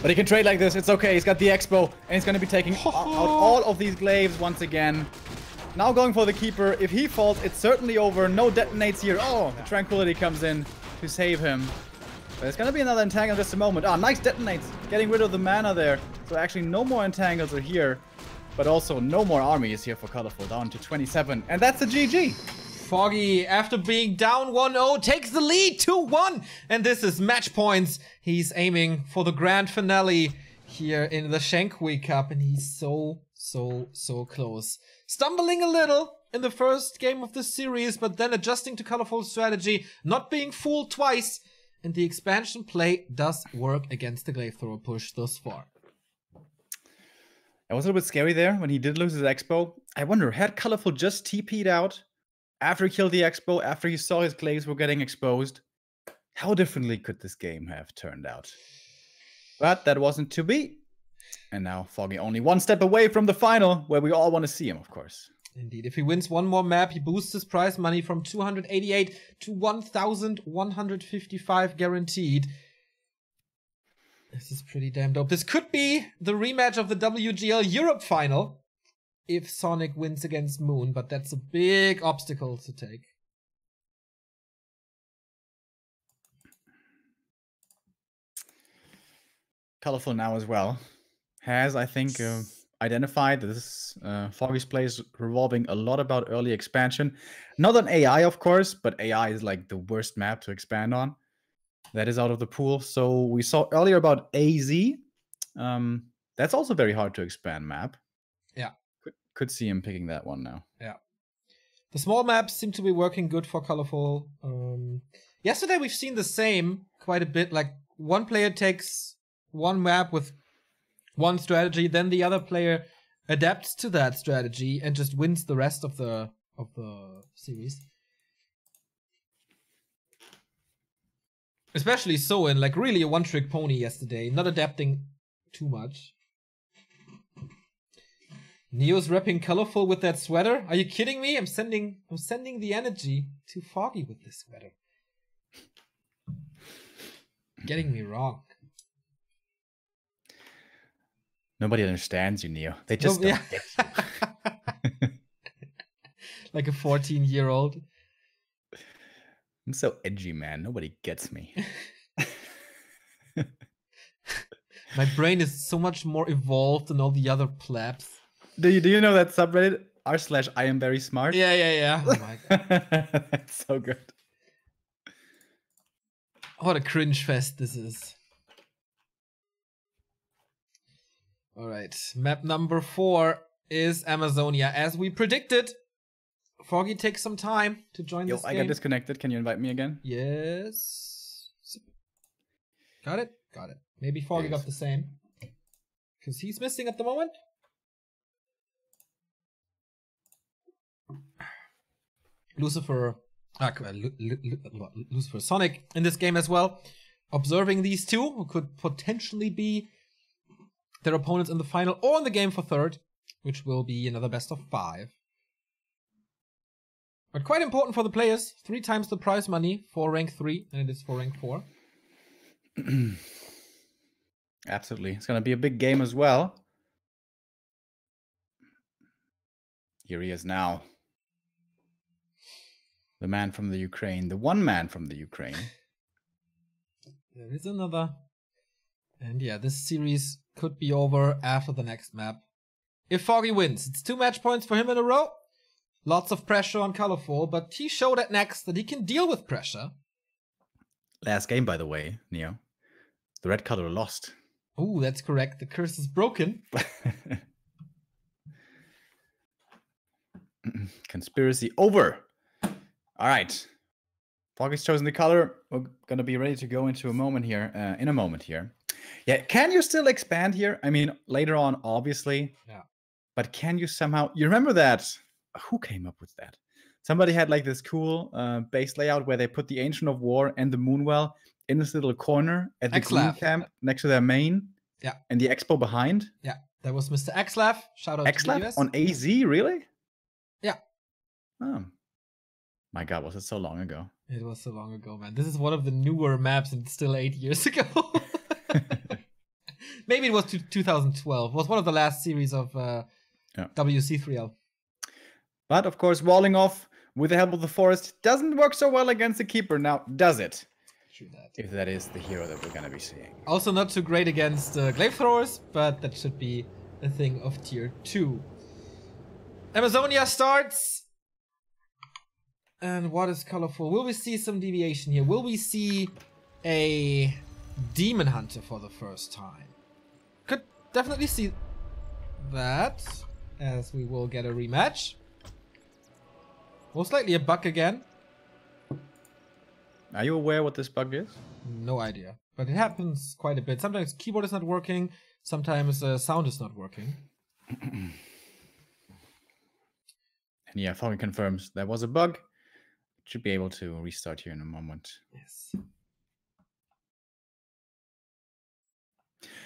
But he can trade like this. It's okay. He's got the Expo, and he's going to be taking out all of these Glaives once again. Now going for the Keeper. If he falls, it's certainly over. No detonates here. Oh, the Tranquility comes in to save him. But it's going to be another entangle in just a moment. Ah, nice detonates. Getting rid of the mana there. So actually no more entangles are here. But also no more armies here for Colorful. Down to 27. And that's a GG. Foggy, after being down 1-0, takes the lead 2-1. And this is match points. He's aiming for the grand finale here in the Shenkui Cup. And he's so close. Stumbling a little in the first game of the series, but then adjusting to Colorful's strategy, not being fooled twice. And the expansion play does work against the Glaive Thrower push thus far. It was a little bit scary there when he did lose his Expo. I wonder, had Colorful just TP'd out after he killed the Expo, after he saw his Glaives were getting exposed? How differently could this game have turned out? But that wasn't to be. And now Foggy only one step away from the final, where we all want to see him, of course. Indeed, if he wins one more map, he boosts his prize money from 288 to 1,155 guaranteed. This is pretty damn dope. This could be the rematch of the WGL Europe final if Sonic wins against Moon, but that's a big obstacle to take. Colorful now as well has, I think, identified that this Foggy's play is revolving a lot about early expansion. Not on AI, of course, but AI is like the worst map to expand on. That is out of the pool. So we saw earlier about AZ. That's also very hard to expand map. Yeah. Could see him picking that one now. Yeah. The small maps seem to be working good for Colorful. Yesterday we've seen the same quite a bit. Like one player takes one map with one strategy, then the other player adapts to that strategy and just wins the rest of the series. Especially Soin, like really a one-trick pony yesterday, not adapting too much. Neo's repping Colorful with that sweater. Are you kidding me? I'm sending the energy to Foggy with this sweater. Getting me wrong. Nobody understands you, Neo. They just don't get you. Like a 14-year-old. I'm so edgy, man. Nobody gets me. My brain is so much more evolved than all the other plebs. Do you know that subreddit r/I am very smart? Yeah. Oh my god. That's so good. What a cringe fest this is. Alright, map number 4 is Amazonia. As we predicted, Foggy takes some time to join this game. I got disconnected. Can you invite me again? Yes. Got it? Got it. Maybe Foggy got the same. Because he's missing at the moment. Lucifer Sonic in this game as well. Observing these two, who could potentially be their opponents in the final or in the game for third, which will be another best of 5. But quite important for the players. 3 times the prize money for rank 3 than it is for rank 4. Absolutely. It's going to be a big game as well. Here he is now. The man from the Ukraine. The one man from the Ukraine. There is another. And yeah, this series could be over after the next map. If Foggy wins, it's 2 match points for him in a row. Lots of pressure on Colorful, but he showed at next that he can deal with pressure. Last game, by the way, Neo. The red color lost. Oh, that's correct. The curse is broken. Conspiracy over. All right. Foggy's chosen the color. We're going to be ready to go into a moment here. Yeah, can you still expand here? I mean, later on, obviously. Yeah. But can you somehow... You remember that? Who came up with that? Somebody had like this cool base layout where they put the Ancient of War and the Moonwell in this little corner at the green camp next to their main. Yeah. And the expo behind. Yeah. That was Mr. Xlav. Shout out to the US. On AZ, really? Yeah. Oh. My god, was it so long ago? It was so long ago, man. This is one of the newer maps and it's still 8 years ago. Maybe it was 2012. It was one of the last series of WC3L. But, of course, walling off with the help of the forest doesn't work so well against the keeper now, does it? True that. If that is the hero that we're going to be seeing. Also not too great against glaive throwers, but that should be a thing of tier 2. Amazonia starts. And what is colorful? Will we see some deviation here? Will we see a demon hunter for the first time? Could definitely see that, as we will get a rematch. Most likely a bug again. Are you aware what this bug is? No idea. But it happens quite a bit. Sometimes keyboard is not working. Sometimes sound is not working. And yeah, Foggy confirms there was a bug. Should be able to restart here in a moment. Yes.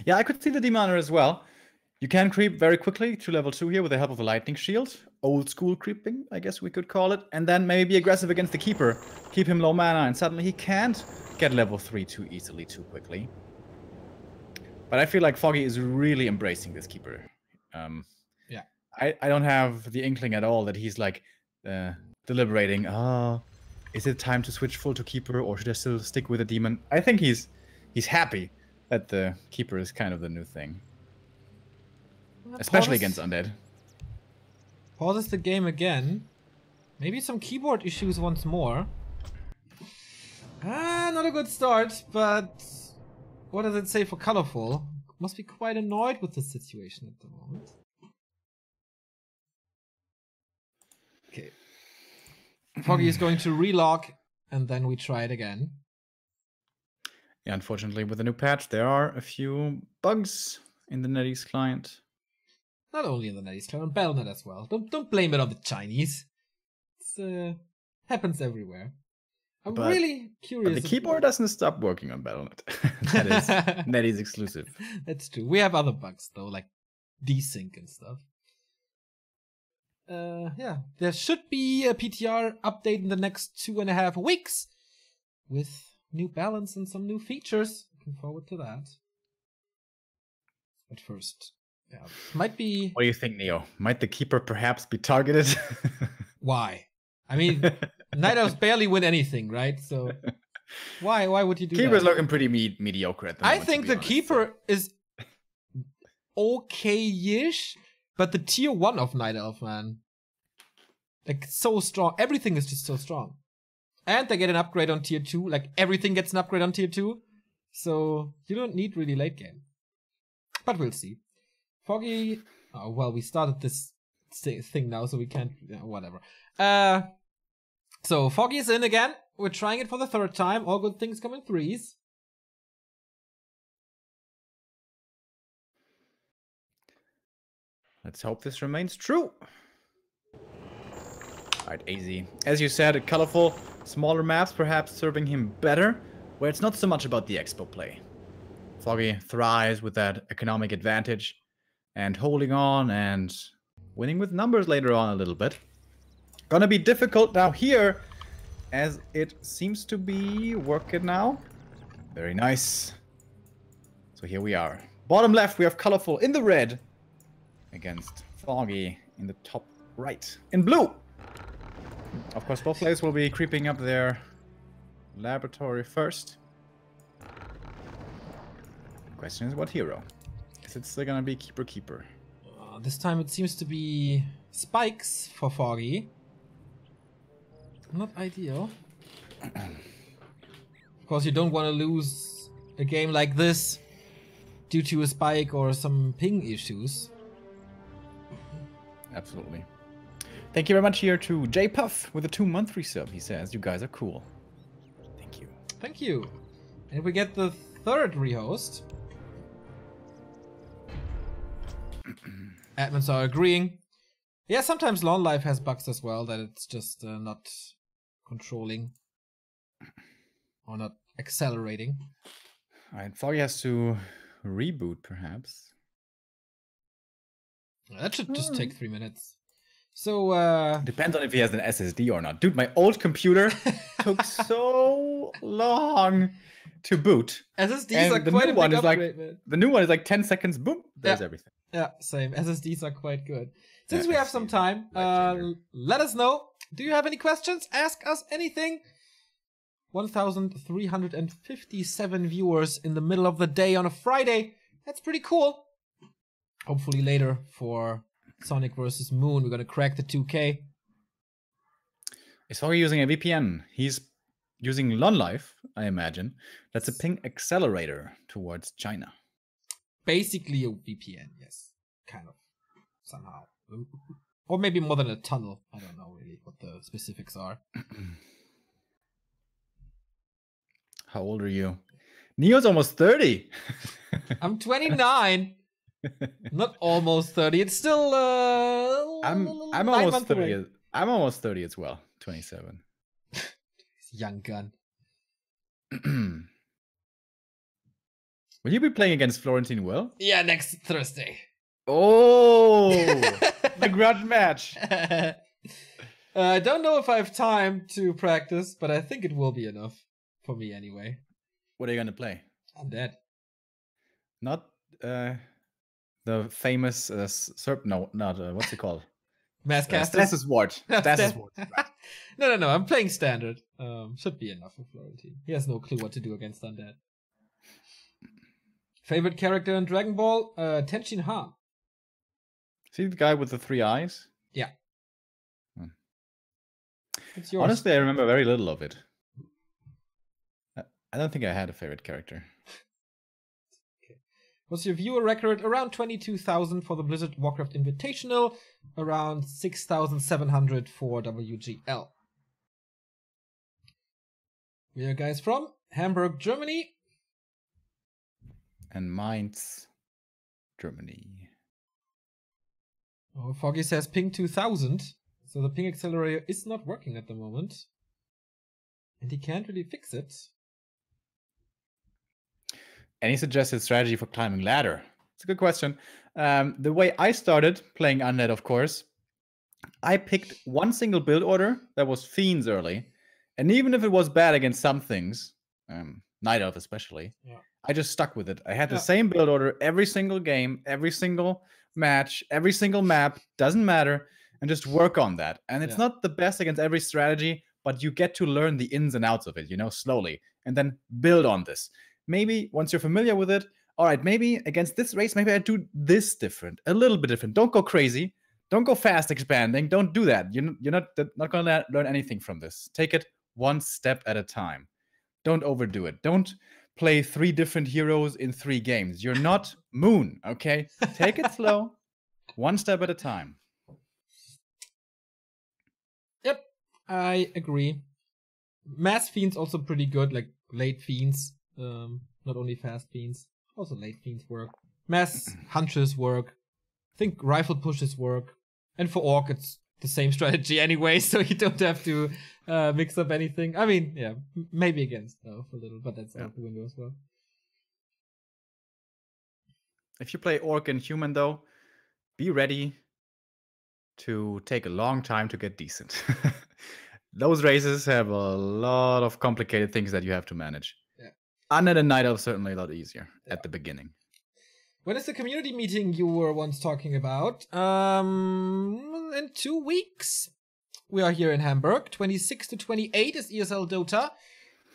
Yeah, I could see the Demon as well. You can creep very quickly to level 2 here with the help of a lightning shield. Old school creeping, I guess we could call it. And then maybe be aggressive against the keeper. Keep him low mana, and suddenly he can't get level 3 too easily, too quickly. But I feel like Foggy is really embracing this keeper. Yeah. I don't have the inkling at all that he's like deliberating. Is it time to switch full to keeper, or should I still stick with the demon? I think he's happy that the keeper is kind of the new thing. Especially against undead. Pauses the game again. Maybe some keyboard issues once more. Not a good start, but what does it say for colorful? Must be quite annoyed with the situation at the moment. Okay. Foggy is going to relog, and then we try it again. Yeah, unfortunately, with the new patch, there are a few bugs in the NetEase client. Not only in the NetEase client, on Battle.net as well. Don't blame it on the Chinese. It happens everywhere. I'm really curious. But the keyboard doesn't stop working on Battle.net. That is NetEase exclusive. That's true. We have other bugs though, like desync and stuff. Yeah, there should be a PTR update in the next 2.5 weeks with new balance and some new features. Looking forward to that. But first, Yeah, might be. What do you think, Neo? Might the keeper perhaps be targeted? Why? I mean, Night Elves barely win anything, right? So why would you do that? Keeper's looking pretty mediocre at the moment. I think the keeper is okay-ish, but the tier 1 of Night Elf, man. Like, so strong. Everything is just so strong. And they get an upgrade on tier 2. Like, everything gets an upgrade on tier 2. So, you don't need really late game. But we'll see. Foggy... Oh, well, we started this thing now, so we can't... whatever. So, Foggy is in again. We're trying it for the 3rd time. All good things come in 3s. Let's hope this remains true. Alright, AZ. As you said, colorful, smaller maps perhaps serving him better, where it's not so much about the expo play. Foggy thrives with that economic advantage, and holding on and winning with numbers later on a little bit. Gonna be difficult now here, as it seems to be working now. Very nice. So here we are. Bottom left, we have colorful in the red against Foggy in the top right in blue. Of course, both players will be creeping up their laboratory first. The question is what hero? Is it still gonna be keeper? This time it seems to be spikes for Foggy. Not ideal. Of course, you don't want to lose a game like this due to a spike or some ping issues. Absolutely. Thank you very much here to J Puff with a 2-month resub. He says, you guys are cool. Thank you. Thank you. And we get the 3rd rehost. Admins are agreeing. Yeah, sometimes Lawn Life has bugs as well, that it's just not controlling or not accelerating. Alright, Foggy has to reboot perhaps. That should just take 3 minutes. So, depends on if he has an SSD or not. Dude, my old computer took so long to boot. SSDs are quite a big upgrade, man. The new one is like 10 seconds, boom, there's everything. Yeah, same. SSDs are quite good. Since we have some time, let us know. Do you have any questions? Ask us anything. 1,357 viewers in the middle of the day on a Friday. That's pretty cool. Hopefully later for Sonic vs. Moon, we're gonna crack the 2K. Is Foggy using a VPN? He's using LonLife, I imagine. That's a ping accelerator towards China. Basically a VPN, yes. Kind of. Somehow. Or maybe more than a tunnel. I don't know really what the specifics are. How old are you? Neo's almost 30. I'm 29. Not almost 30. It's still I'm almost 30. Away. I'm almost 30 as well. 27. Young gun. Will you be playing against Florentine Will? Yeah, next Thursday. Oh, the grudge match. I don't know if I have time to practice, but I think it will be enough for me anyway. What are you gonna play? Undead. Not the famous no, not what's it called? Masscaster. Stasis Ward. Stasis Ward. Right. No. I'm playing standard. Should be enough for Florentine. He has no clue what to do against Undead. Favorite character in Dragon Ball? Tenshin Han. See the guy with the 3 eyes? Yeah. It's yours. Honestly, I remember very little of it. I don't think I had a favorite character. Okay. What's your viewer record? Around 22,000 for the Blizzard Warcraft Invitational. Around 6,700 for WGL. We are guys from Hamburg, Germany. And Mainz, Germany. Oh, Foggy says ping 2000. So the ping accelerator is not working at the moment. And he can't really fix it. Any suggested strategy for climbing ladder? It's a good question. The way I started playing Undead, of course, I picked one single build order that was Fiends early. And even if it was bad against some things, Night Elf especially, I just stuck with it. I had the same build order every single game, every single match, every single map, doesn't matter, and just work on that. And it's Yeah. not the best against every strategy, but you get to learn the ins and outs of it, slowly, and then build on this. Maybe once you're familiar with it, all right, maybe against this race, maybe I do this different, a little bit different. Don't go crazy. Don't go fast expanding. Don't do that. You're not going to learn anything from this. Take it one step at a time. Don't overdo it. Don't play 3 different heroes in 3 games. You're not Moon, okay? Take it slow, one step at a time. Yep, I agree. Mass Fiends also pretty good, like late Fiends. Not only fast Fiends, also late Fiends work. Mass Huntress work. I think Rifle Pushes work. And for Orc, it's the same strategy anyway, so you don't have to mix up anything. I mean, yeah, maybe against Elf a little, but that's out the window as well. If you play Orc and Human, though, be ready to take a long time to get decent. Those races have a lot of complicated things that you have to manage. Yeah. Undead and Night Elf certainly a lot easier at the beginning. When is the community meeting you were once talking about? In 2 weeks. We are here in Hamburg. 26 to 28 is ESL Dota.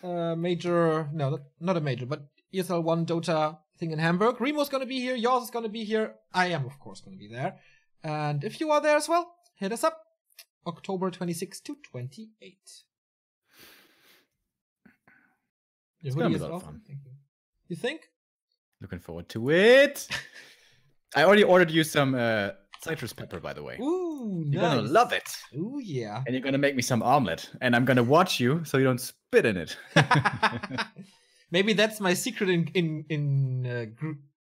Not a major, but ESL 1 Dota thing in Hamburg. Remo's gonna be here. Yours is gonna be here. I am, of course, gonna be there. And if you are there as well, hit us up. October 26 to 28. It's gonna be a lot of fun. You think? Looking forward to it. I already ordered you some citrus pepper, by the way. Ooh, You're nice. gonna love it. Ooh, yeah. And you're gonna make me some omelet. And I'm gonna watch you so you don't spit in it. Maybe that's my secret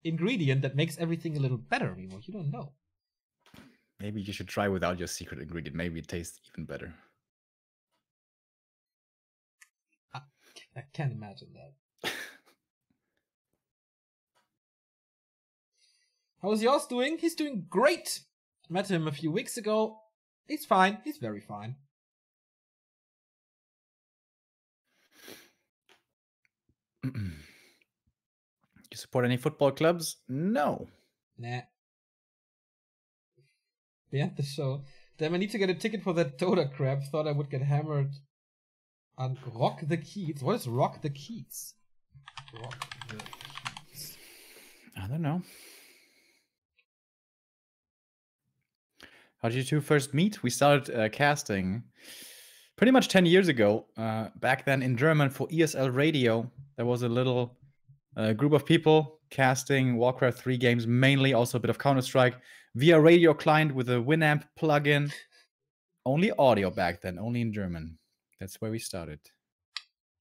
ingredient that makes everything a little better, Remo. You don't know. Maybe you should try without your secret ingredient. Maybe it tastes even better. I can't imagine that. How's yours doing? He's doing great. Met him a few weeks ago. He's fine. He's very fine. You support any football clubs? No. Nah. Beyond the show. Damn, I need to get a ticket for that Dota crap. Thought I would get hammered on Rock the Keats. What is Rock the Keats? Rock the Keats. I don't know. How did you two first meet? We started casting pretty much 10 years ago. Back then in German for esl-radio. There was a little group of people casting Warcraft 3 games, mainly also a bit of Counter-Strike, via radio client with a Winamp plugin. Only audio back then, only in German. That's where we started.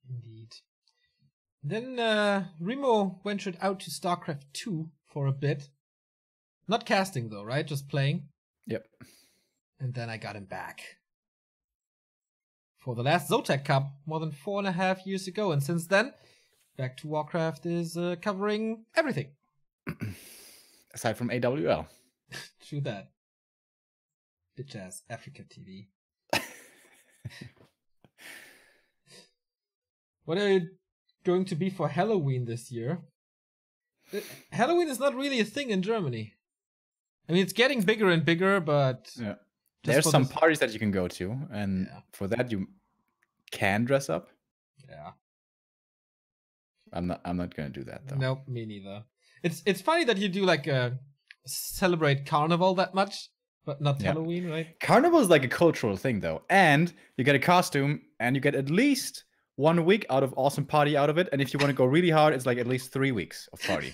Indeed. Then Remo ventured out to StarCraft 2 for a bit. Not casting though, right? Just playing. Yep. And then I got him back. For the last Zotac Cup, more than 4.5 years ago. And since then, Back to Warcraft is covering everything. Aside from AWL. True that. Bitch ass Africa TV. What are you going to be for Halloween this year? Halloween is not really a thing in Germany. I mean, it's getting bigger and bigger, but... Yeah. There's some parties that you can go to, and for that you can dress up. Yeah. I'm not gonna do that though. Nope, me neither. It's funny that you do like celebrate Carnival that much, but not Halloween, right? Carnival is like a cultural thing though, and you get a costume, and you get at least 1 week out of awesome party out of it, and if you want to go really hard, it's like at least 3 weeks of party.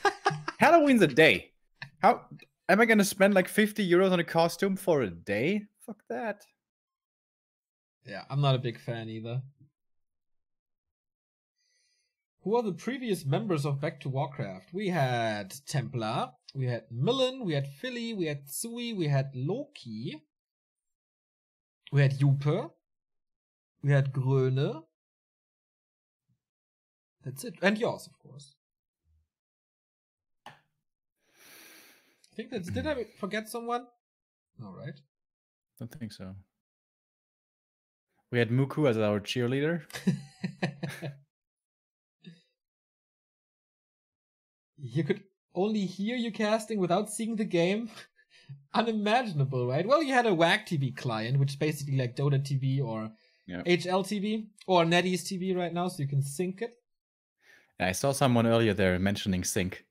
Halloween's a day. How am I gonna spend like 50 euros on a costume for a day? Fuck that. Yeah, I'm not a big fan either. Who are the previous members of Back to Warcraft? We had Templar, we had Millen, we had Philly, we had Sui, we had Loki, we had Jupe, we had Gröne. That's it. And yours, of course. I think that's... Did I forget someone? No, right? Don't think so. We had Muku as our cheerleader. You could only hear you casting without seeing the game. unimaginable, right? Well, you had a WAG TV client, which is basically like Dota TV or HL TV or NetEase TV right now, so you can sync it. I saw someone earlier there mentioning sync.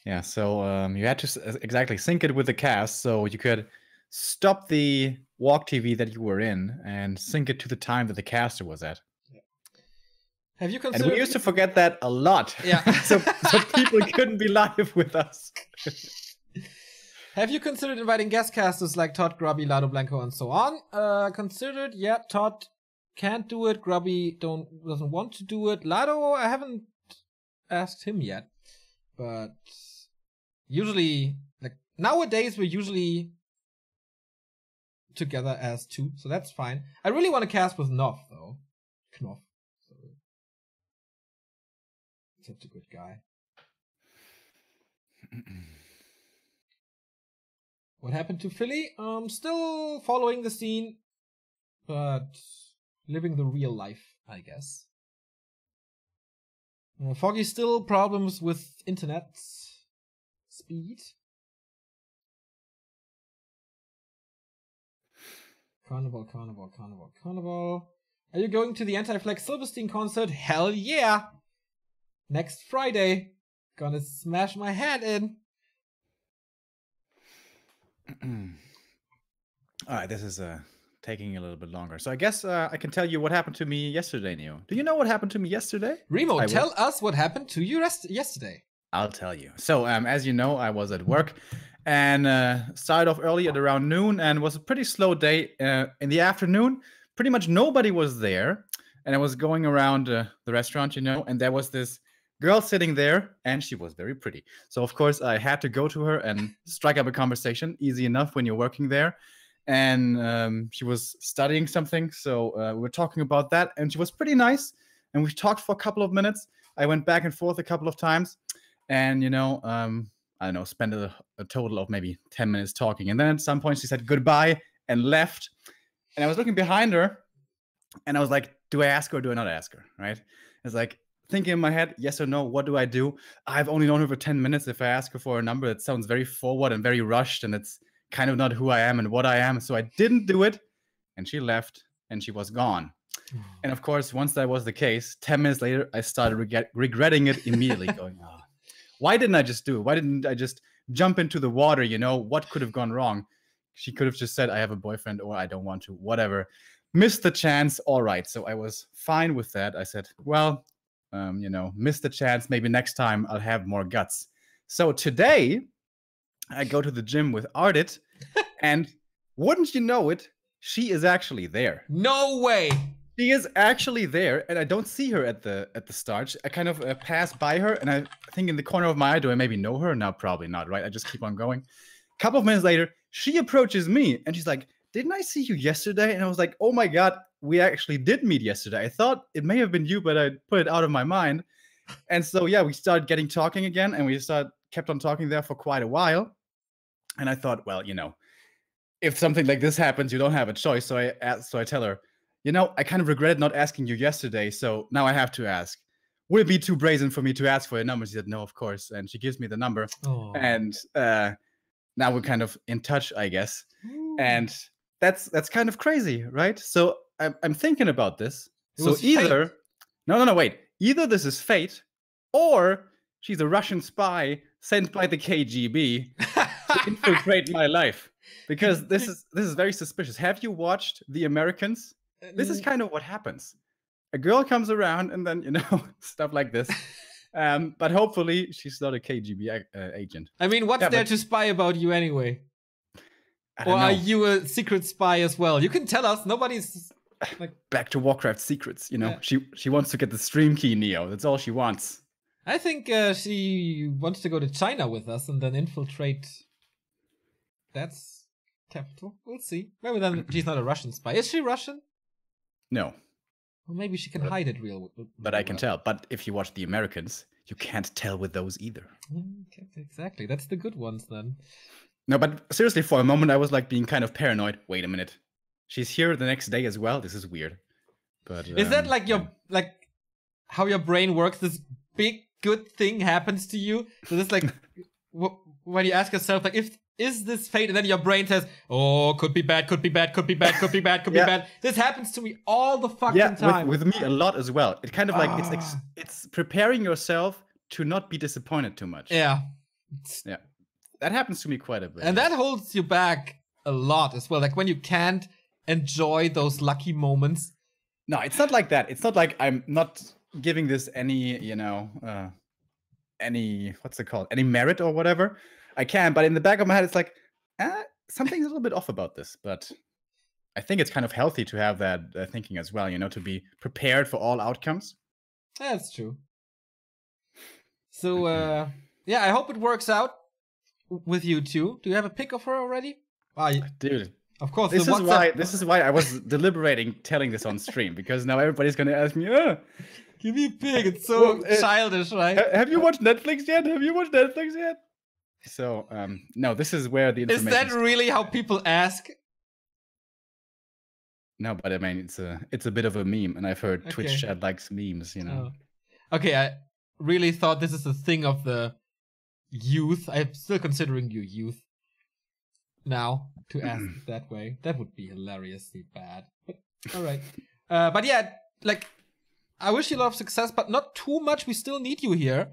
Yeah, so you had to exactly sync it with the cast, so you could stop the WAG TV that you were in and sync it to the time that the caster was at. Have you considered? And we used to forget that a lot. Yeah. so people couldn't be live with us. Have you considered inviting guest casters like Todd, Grubby, Lado Blanco, and so on? Considered, yeah. Todd can't do it. Grubby doesn't want to do it. Lado, I haven't asked him yet, but usually, like nowadays, we're usually together as two, so that's fine. I really want to cast with Knopf though. Knopf. Such a good guy. What happened to Philly? Still following the scene, but living the real life, I guess. Foggy still problems with internet speed. Carnival. Are you going to the Anti-Flag Silverstein concert? Hell yeah! Next Friday. Gonna smash my head in. Alright, this is taking a little bit longer. So I guess I can tell you what happened to me yesterday, Neo. Do you know what happened to me yesterday? Remo, tell us what happened to you yesterday. I'll tell you. So as you know, I was at work and started off early at around noon and was a pretty slow day. In the afternoon, pretty much nobody was there. And I was going around the restaurant, you know, and there was this girl sitting there, and she was very pretty. So, of course, I had to go to her and strike up a conversation. Easy enough when you're working there. And she was studying something, so we were talking about that, and she was pretty nice. And we talked for a couple of minutes. I went back and forth a couple of times, and, you know, I don't know, spent a total of maybe 10 minutes talking. And then at some point, she said goodbye and left. And I was looking behind her, and I was like, do I ask her or do I not ask her, right? It's like, thinking in my head, yes or no, what do I do? I've only known her for 10 minutes. If I ask her for a number, it sounds very forward and very rushed, and it's kind of not who I am and what I am. So I didn't do it, and she left, and she was gone. And of course, once that was the case, 10 minutes later, I started regretting it immediately, going, oh, why didn't I just do it? Why didn't I just jump into the water, you know? What could have gone wrong? She could have just said, I have a boyfriend, or I don't want to, whatever. Missed the chance, all right. So I was fine with that. I said, well, you know, missed the chance. Maybe next time I'll have more guts. So today, I go to the gym with Ardit, and wouldn't you know it, she is actually there. No way. She is actually there, and I don't see her at the start. I kind of pass by her, and I think in the corner of my eye, do I maybe know her? No, probably not, right? I just keep on going. A couple of minutes later, she approaches me, and she's like, didn't I see you yesterday? And I was like, oh my God, we actually did meet yesterday. I thought it may have been you, but I put it out of my mind. And so, yeah, we started talking again, and we kept on talking there for quite a while. And I thought, well, you know, if something like this happens, you don't have a choice. So I tell her, you know, I kind of regretted not asking you yesterday, so now I have to ask. Would it be too brazen for me to ask for your number? She said, no, of course. And she gives me the number. Oh. And now we're kind of in touch, I guess. Ooh. And that's kind of crazy, right? So I'm thinking about this. So either, fate. No, wait. Either this is fate, or she's a Russian spy sent by the KGB to infiltrate my life. Because this is very suspicious. Have you watched The Americans? This is kind of what happens. A girl comes around, and then, you know, stuff like this. But hopefully she's not a KGB agent. I mean, what's there to spy about you anyway? Or are you a secret spy as well? You can tell us. Nobody's like back to Warcraft secrets. You know, yeah. She wants to get the stream key, Neo. That's all she wants. I think she wants to go to China with us and then infiltrate. That's capital. We'll see. Maybe then she's not a Russian spy. Is she Russian? No. Well, maybe she can hide it real. But I can tell. But if you watch The Americans, you can't tell with those either. Exactly. That's the good ones then. No, but seriously, for a moment, I was like being kind of paranoid. Wait a minute. She's here the next day as well? This is weird. But is that like like how your brain works? This big good thing happens to you? So this like when you ask yourself, like, if is this fate? And then your brain says, oh, could be bad, could be bad, could be bad, could be bad, could be bad. This happens to me all the fucking time. With me a lot as well. It kind of like, it's preparing yourself to not be disappointed too much. Yeah. Yeah. That happens to me quite a bit. And that holds you back a lot as well. Like when you can't enjoy those lucky moments. No, it's not like that. It's not like I'm not giving this any, any, what's it called? Any merit or whatever. I can, but in the back of my head, it's like, something's a little bit off about this. But I think it's kind of healthy to have that thinking as well, to be prepared for all outcomes. That's true. So, yeah, I hope it works out with you too. Do you have a pic of her already? Dude. Of course. This is why I was deliberating telling this on stream, because now everybody's going to ask me, give me a pic. It's so childish, right? Have you watched Netflix yet? So, no, this is where the information... Is that really how people ask? No, but I mean, it's a bit of a meme, and I've heard Twitch chat likes memes, Okay, I really thought this is a thing of the youth. I'm still considering you youth now to ask that way. That would be hilariously bad. But, all right. But yeah, like, I wish you a lot of success, but not too much. We still need you here.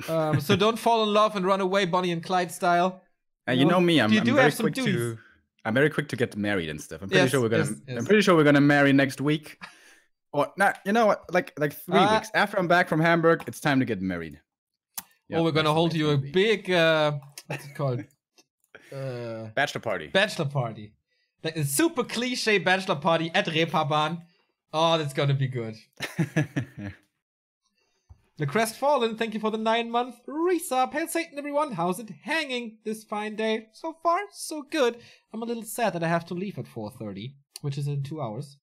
So don't fall in love and run away, Bonnie and Clyde style. You know me, I'm very quick to get married and stuff. I'm pretty sure we're gonna marry next week. Or not, you know what? Like 3 weeks after I'm back from Hamburg, it's time to get married. Yep, we're gonna hold you a big what's it called? Bachelor party. Bachelor party. Like a super cliche bachelor party at Reeperbahn. Oh, that's gonna be good. The Crestfallen, thank you for the 9-month resub. Hail Satan, everyone. How's it hanging this fine day? So far, so good. I'm a little sad that I have to leave at 4:30, which is in 2 hours.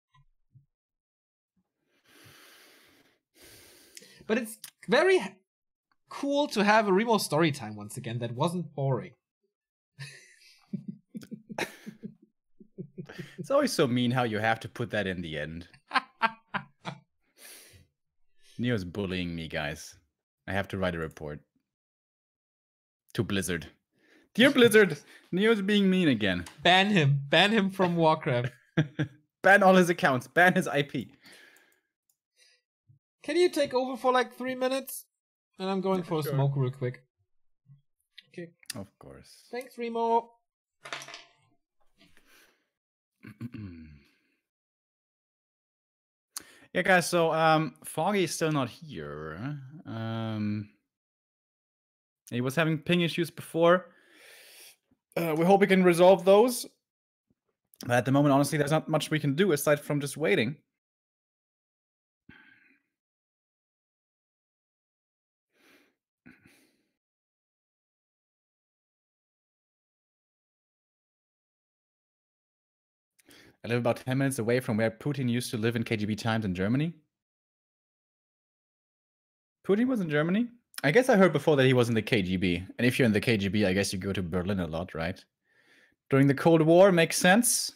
But it's very cool to have a Remo story time once again that wasn't boring. It's always so mean how you have to put that in the end. Neo's bullying me, guys. I have to write a report. To Blizzard. Dear Blizzard, Neo's being mean again. Ban him. Ban him from Warcraft. Ban all his accounts. Ban his IP. Can you take over for like 3 minutes? And I'm going for a smoke real quick. Okay. Of course. Thanks, Remo. Yeah, guys, so Foggy is still not here. He was having ping issues before. We hope we can resolve those. But at the moment, honestly, there's not much we can do aside from just waiting. I live about 10 minutes away from where Putin used to live in KGB times in Germany. Putin was in Germany? I guess I heard before that he was in the KGB. And if you're in the KGB, I guess you go to Berlin a lot, right? During the Cold War, makes sense.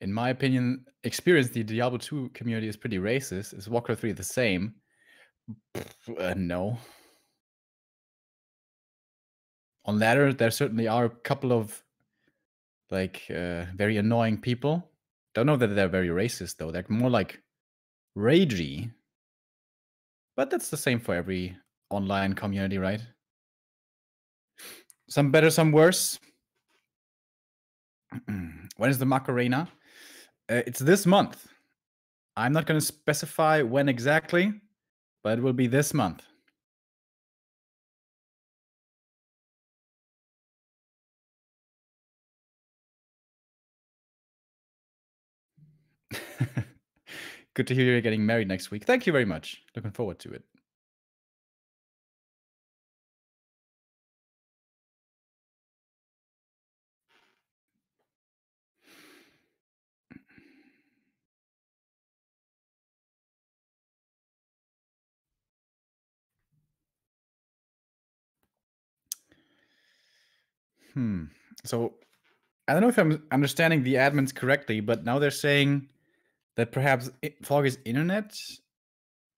In my opinion, the Diablo 2 community is pretty racist. Is Warcraft 3 the same? No. On ladder, there certainly are a couple of very annoying people. Don't know that they're very racist though. They're more like ragey. But that's the same for every online community, right? Some better, some worse. When is the Macarena? It's this month. I'm not going to specify when exactly, but it will be this month. Good to hear you're getting married next week. Thank you very much. Looking forward to it. So I don't know if I'm understanding the admins correctly, but now they're saying that perhaps Foggy's internet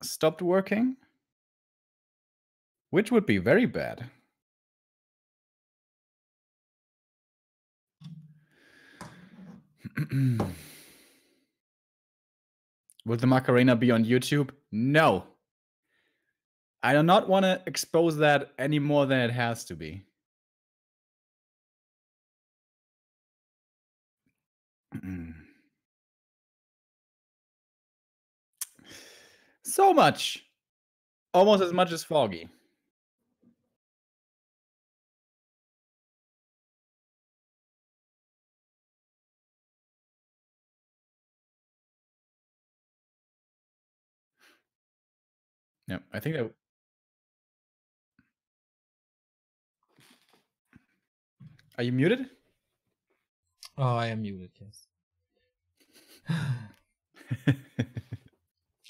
stopped working, which would be very bad. Will the Macarena be on YouTube? No. I do not want to expose that any more than it has to be. So much. Almost as much as Foggy. Yeah, I think that. Are you muted? Oh, I am muted, yes.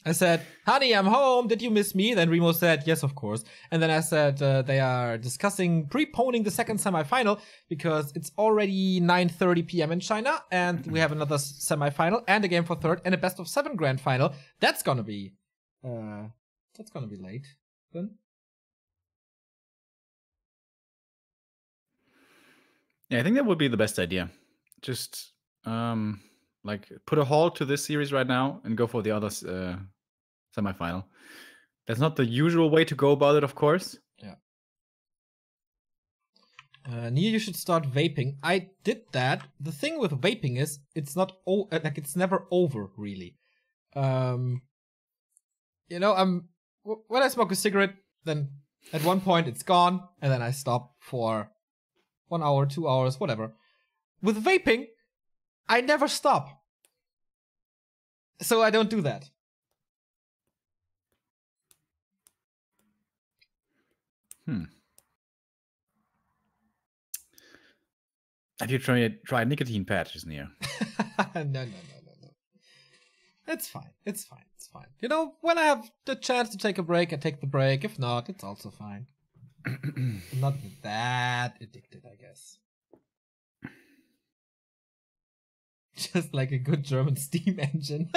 I said, honey, I'm home. Did you miss me? Then Remo said, yes, of course. And then I said, they are discussing preponing the second semifinal because it's already 9:30 p.m. in China. And we have another semifinal and a game for third and a best of 7 grand final. That's gonna be late then. Yeah, I think that would be the best idea. Just like put a halt to this series right now and go for the other semifinal. That's not the usual way to go about it, of course. Yeah. Neil, you should start vaping. I did that. The thing with vaping is it's not like it's never over really. You know, when I smoke a cigarette, then at one point it's gone, and then I stop for 1 hour, 2 hours, whatever. With vaping, I never stop. So I don't do that. Have you tried nicotine patches, Near? No. It's fine. It's fine. It's fine. You know, when I have the chance to take a break, I take the break. If not, it's also fine. I'm not that addicted, I guess. Just like a good German steam engine.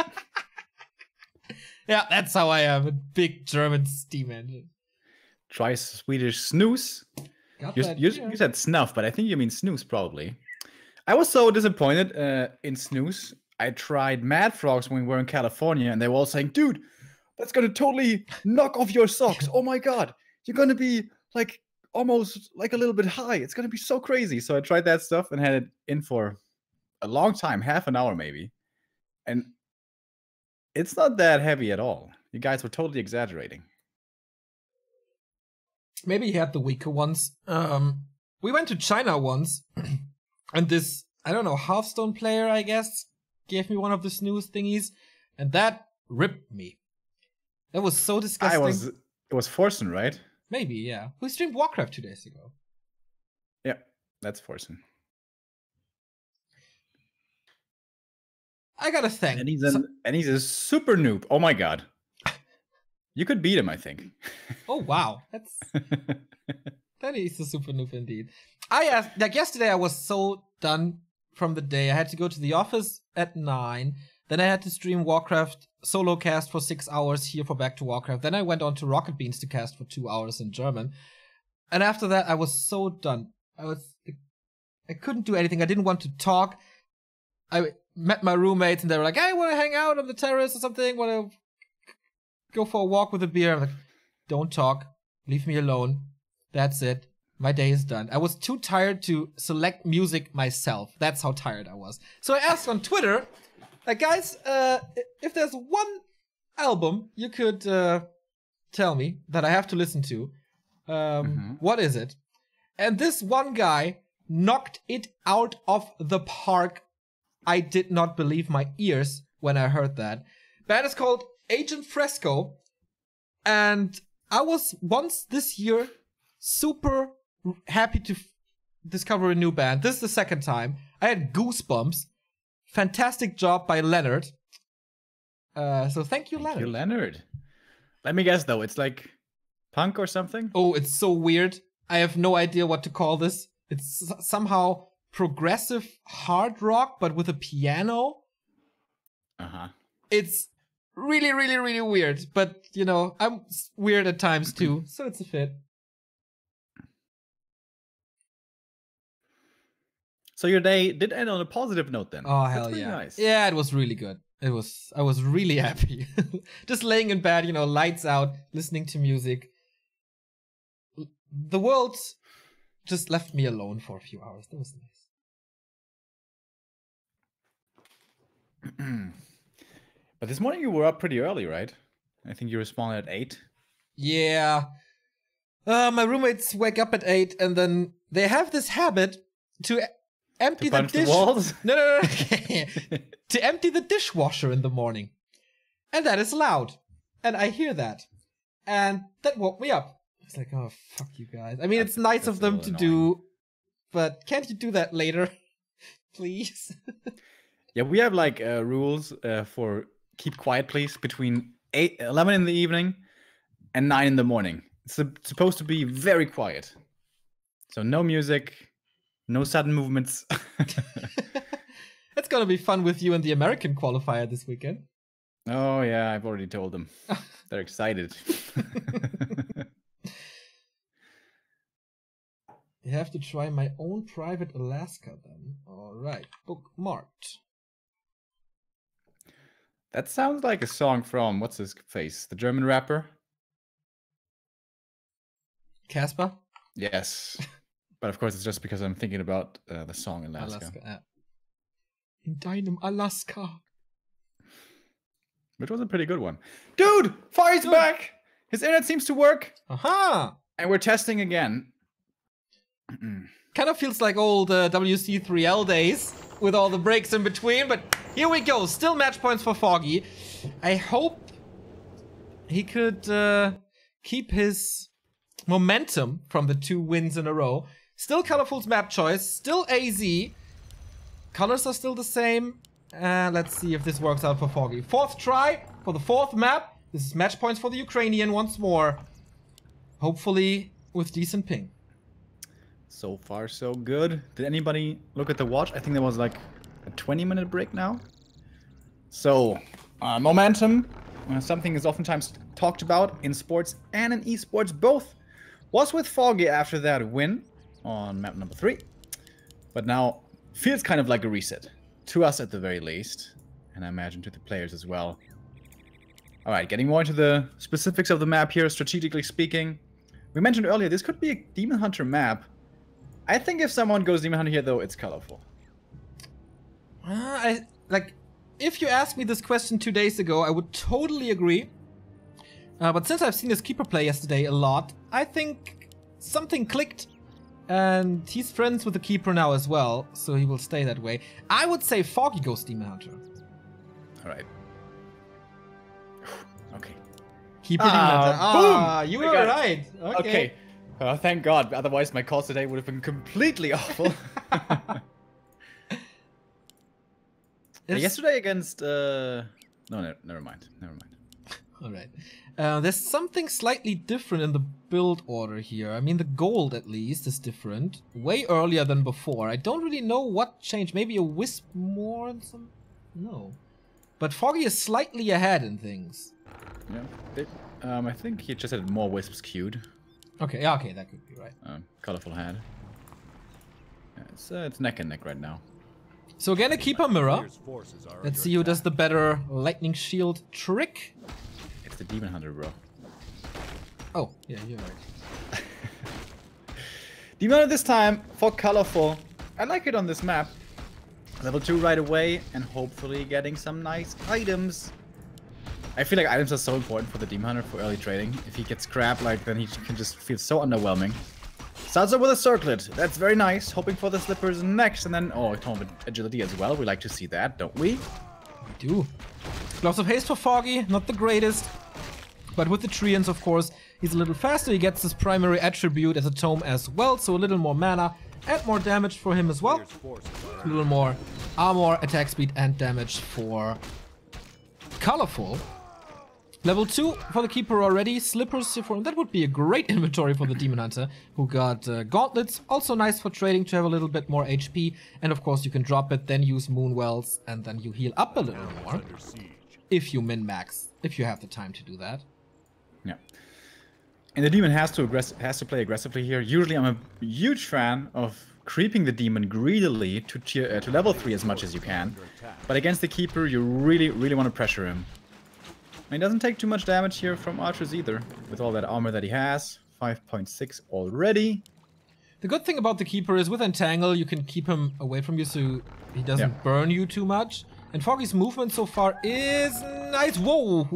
Yeah, that's how I am. A big German steam engine. Try Swedish snooze. You said snuff, but I think you mean snooze probably. I was so disappointed in snooze. I tried Mad Frogs when we were in California, and they were all saying, dude, that's going to totally knock off your socks. Oh my God. You're going to be like almost like a little bit high. It's going to be so crazy. So I tried that stuff and had it in for a long time, half an hour maybe. And it's not that heavy at all. You guys were totally exaggerating. Maybe he had the weaker ones. We went to China once, and this, I don't know, Hearthstone player, I guess, gave me one of the snooze thingies, and that ripped me. That was so disgusting. It was Forsen, right? Maybe, yeah. We streamed Warcraft 2 days ago. Yeah, that's Forsen. I gotta thank. And he's a super noob. Oh my God. You could beat him, I think. Oh wow, that is a super noob indeed. Like yesterday, I was so done from the day. I had to go to the office at 9. Then I had to stream Warcraft solo cast for 6 hours here for Back to Warcraft. Then I went on to Rocket Beans to cast for 2 hours in German. And after that, I was so done. I couldn't do anything. I didn't want to talk. I met my roommates and they were like, "Hey, want to hang out on the terrace or something? Want to go for a walk with a beer?" I'm like, "Don't talk. Leave me alone. That's it. My day is done." I was too tired to select music myself. That's how tired I was. So I asked on Twitter, like, guys, if there's one album you could tell me that I have to listen to, what is it? And this one guy knocked it out of the park. I did not believe my ears when I heard that. Band is called Agent Fresco, and I was once this year super happy to discover a new band. This is the second time. I had goosebumps. Fantastic job by Leonard. So thank you, Leonard. Thank you, Leonard. Let me guess though, it's like punk or something? Oh, it's so weird. I have no idea what to call this. It's somehow progressive hard rock, but with a piano. Uh-huh. It's really, really, really weird. But, you know, I'm weird at times too, so it's a fit. So your day did end on a positive note then. Oh, That's hell really yeah. nice. Yeah, it was really good. I was really happy. Just laying in bed, you know, lights out, listening to music. The world just left me alone for a few hours. That was nice. But this morning you were up pretty early, right? I think you responded at 8. Yeah. My roommates wake up at 8 and then they have this habit to empty the dish. walls? No. To empty the dishwasher in the morning. And that is loud. And I hear that. And that woke me up. It's like, oh, fuck you guys. I mean, it's nice of them to do, but can't you do that later? Please? Yeah, we have like rules for keep quiet, please, between 11 in the evening and 9 in the morning. It's supposed to be very quiet. So no music, no sudden movements. It's gonna be fun with you in the American qualifier this weekend. Oh yeah, I've already told them. They're excited. You have to try my own private Alaska then. Alright, bookmarked. That sounds like a song from, what's his face? The German rapper? Casper? Yes. But of course it's just because I'm thinking about the song Alaska. Yeah. In deinem Alaska. Which was a pretty good one. Dude! Foggy's back! His internet seems to work! Aha! And we're testing again. Kind of feels like old WC3L days with all the breaks in between, but here we go. Still match points for Foggy. I hope he could keep his momentum from the 2 wins in a row. Still Colorful's map choice, still AZ. Colors are still the same. Let's see if this works out for Foggy. 4th try for the 4th map. This is match points for the Ukrainian once more. Hopefully with decent ping. So far, so good. Did anybody look at the watch? I think there was like a 20-minute break now. So, momentum, something is oftentimes talked about in sports and in esports both, was with Foggy after that win on map number 3. But now, feels kind of like a reset. To us at the very least. And I imagine to the players as well. Alright, getting more into the specifics of the map here, strategically speaking. We mentioned earlier, this could be a Demon Hunter map. I think if someone goes Demon Hunter here, though, it's colorful. If you asked me this question 2 days ago, I would totally agree. But since I've seen his keeper play yesterday a lot, I think something clicked. And he's friends with the keeper now as well, so he will stay that way. I would say Foggy goes Demon Hunter. Alright. Okay. Keeper Demon Hunter. Boom! You were right. Okay. Thank God. Otherwise, my calls today would have been completely awful. Yesterday against... No, never mind. Alright. There's something slightly different in the build order here. I mean, the gold, at least, is different. Way earlier than before. I don't really know what changed. Maybe a wisp more and some... No. But Foggy is slightly ahead in things. Yeah. I think he just had more wisps queued. Okay, okay, that could be right. Colorful head. Yeah, it's neck and neck right now. So again, a keeper mirror. Let's see who does the better lightning shield trick. It's the Demon Hunter, bro. Oh, yeah, you're right. Demon Hunter this time for colorful. I like it on this map. Level 2 right away, and hopefully getting some nice items. I feel like items are so important for the Demon Hunter for early trading. If he gets crap, like, then he can just feel so underwhelming. Starts up with a circlet. That's very nice. Hoping for the slippers next, and then, oh, a ton of agility as well. We like to see that, don't we? We do. Gloves of haste for Foggy, not the greatest. But with the Treants, of course, he's a little faster. He gets his primary attribute as a tome as well, so a little more mana and more damage for him as well. A little more armor, attack speed, and damage for Colorful. Level 2 for the keeper already. Slippers for him. That would be a great inventory for the Demon Hunter, who got gauntlets. Also nice for trading to have a little bit more HP. And of course you can drop it, then use Moonwells, and then you heal up a little more. if you min-max, if you have the time to do that. Yeah. And the demon has to play aggressively here. Usually I'm a huge fan of creeping the demon greedily to level 3 as much as you can. But against the keeper, you really want to pressure him. And he doesn't take too much damage here from archers either, with all that armor that he has. 5.6 already. The good thing about the keeper is with Entangle, you can keep him away from you so he doesn't burn you too much. And Foggy's movement so far is nice. Whoa!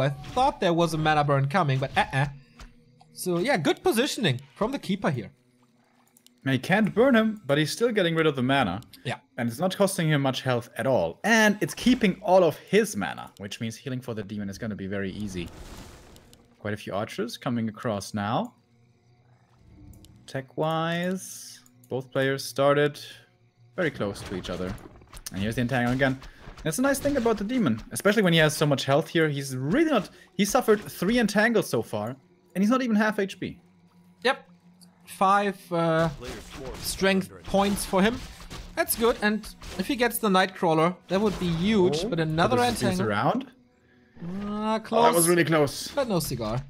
I thought there was a mana burn coming, but So yeah, good positioning from the keeper here. He can't burn him, but he's still getting rid of the mana. Yeah. And it's not costing him much health at all. And it's keeping all of his mana, which means healing for the demon is going to be very easy. Quite a few archers coming across now. Tech-wise, both players started very close to each other. And here's the Entangle again. That's a nice thing about the demon, especially when he has so much health here. He's really not... He suffered 3 Entangles so far, and he's not even half HP. Yep. 5 strength points for him. That's good, and if he gets the Nightcrawler, that would be huge, but another Entangle... around? Close. Oh, that was really close. But no cigar.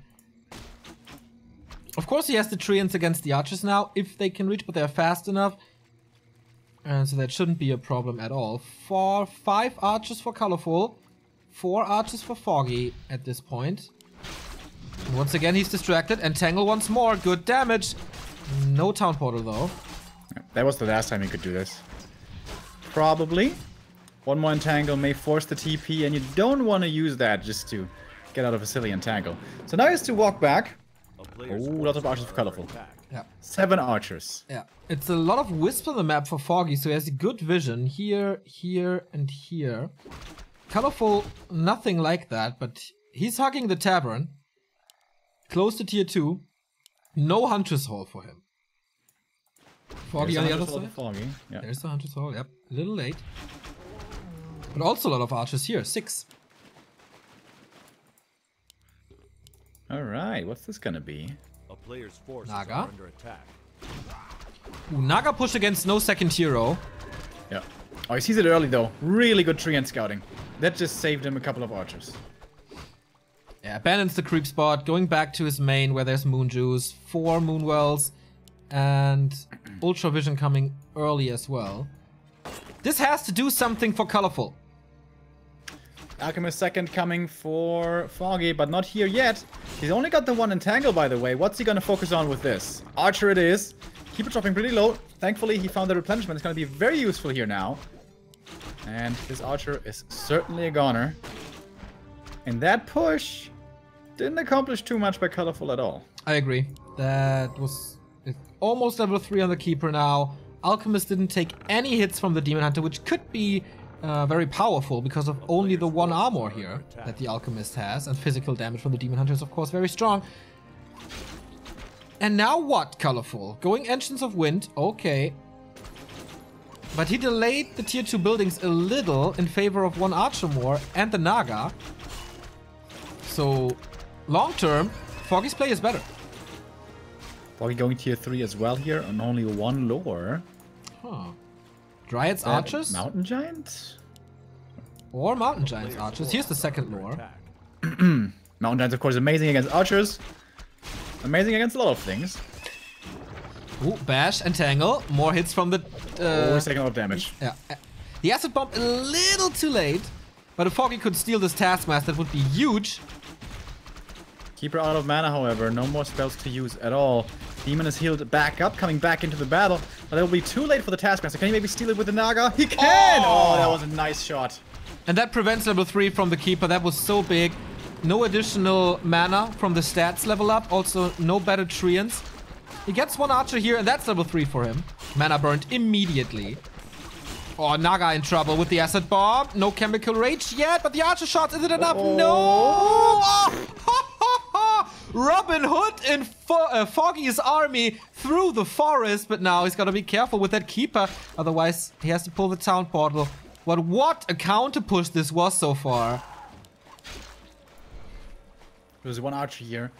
Of course he has the Treants against the archers now, if they can reach, but they're fast enough. And so that shouldn't be a problem at all. 5 archers for Colorful, 4 archers for Foggy at this point. And once again he's distracted. Entangle once more, good damage. No town portal though. That was the last time he could do this. Probably. One more Entangle may force the TP, and you don't want to use that just to get out of a silly Entangle. So now he has to walk back. Oh, lots of archers for Colorful. Yeah. 7 archers. Yeah. It's a lot of wisps on the map for Foggy, so he has good vision here, here, and here. Colorful, nothing like that, but he's hugging the tavern. Close to tier 2. No Huntress Hall for him. Foggy on the other side. Foggy. Yeah. There's the Huntress Hall, yep. A little late. But also a lot of archers here, 6. Alright, what's this gonna be? A player's forces Naga. are under attack. Ooh, Naga push against no second hero. Yeah. Oh, he sees it early though. Really good tree and scouting. That just saved him a couple of archers. Yeah, abandons the creep spot, going back to his main where there's Moon Juice, 4 Moonwells, and Ultra Vision coming early as well. This has to do something for Colorful. Alchemist second coming for Foggy, but not here yet. He's only got the 1 Entangle, by the way. What's he gonna focus on with this? Archer it is. Keep it dropping pretty low. Thankfully, he found the replenishment. It's gonna be very useful here now. And this Archer is certainly a goner. And that push didn't accomplish too much by Colorful at all. I agree. That was almost level 3 on the Keeper now. Alchemist didn't take any hits from the Demon Hunter, which could be very powerful because of only the 1 armor here that the Alchemist has. And physical damage from the Demon Hunter is, of course, very strong. And now what, Colorful? Going Engines of Wind, okay. But he delayed the tier 2 buildings a little in favor of 1 Archer more and the Naga. So, long term, Foggy's play is better. Foggy going tier 3 as well here on only 1 lore. Huh. Dryads Archers? Mountain Giant? Or Mountain Giants Archers. Here's the second lore. Mountain Giants, of course, amazing against Archers. Amazing against a lot of things. Ooh, Bash, Entangle. More hits from the... Always taking a lot of damage. Yeah. The Acid Bomb a little too late. But if Foggy could steal this Taskmaster, that would be huge. Keeper out of mana, however. No more spells to use at all. Demon is healed back up, coming back into the battle. But it will be too late for the Taskmaster. Can he maybe steal it with the Naga? He can! Oh, that was a nice shot. And that prevents level 3 from the Keeper. That was so big. No additional mana from the stats level up. Also, no better Treants. He gets 1 Archer here, and that's level 3 for him. Mana burned immediately. Oh, Naga in trouble with the Acid Bomb. No Chemical Rage yet, but the Archer shots, is it enough? No! Oh, Robin Hood in Foggy's army through the forest, but now he's got to be careful with that Keeper. Otherwise, he has to pull the town portal. But what a counter push this was so far. There's 1 Archer here.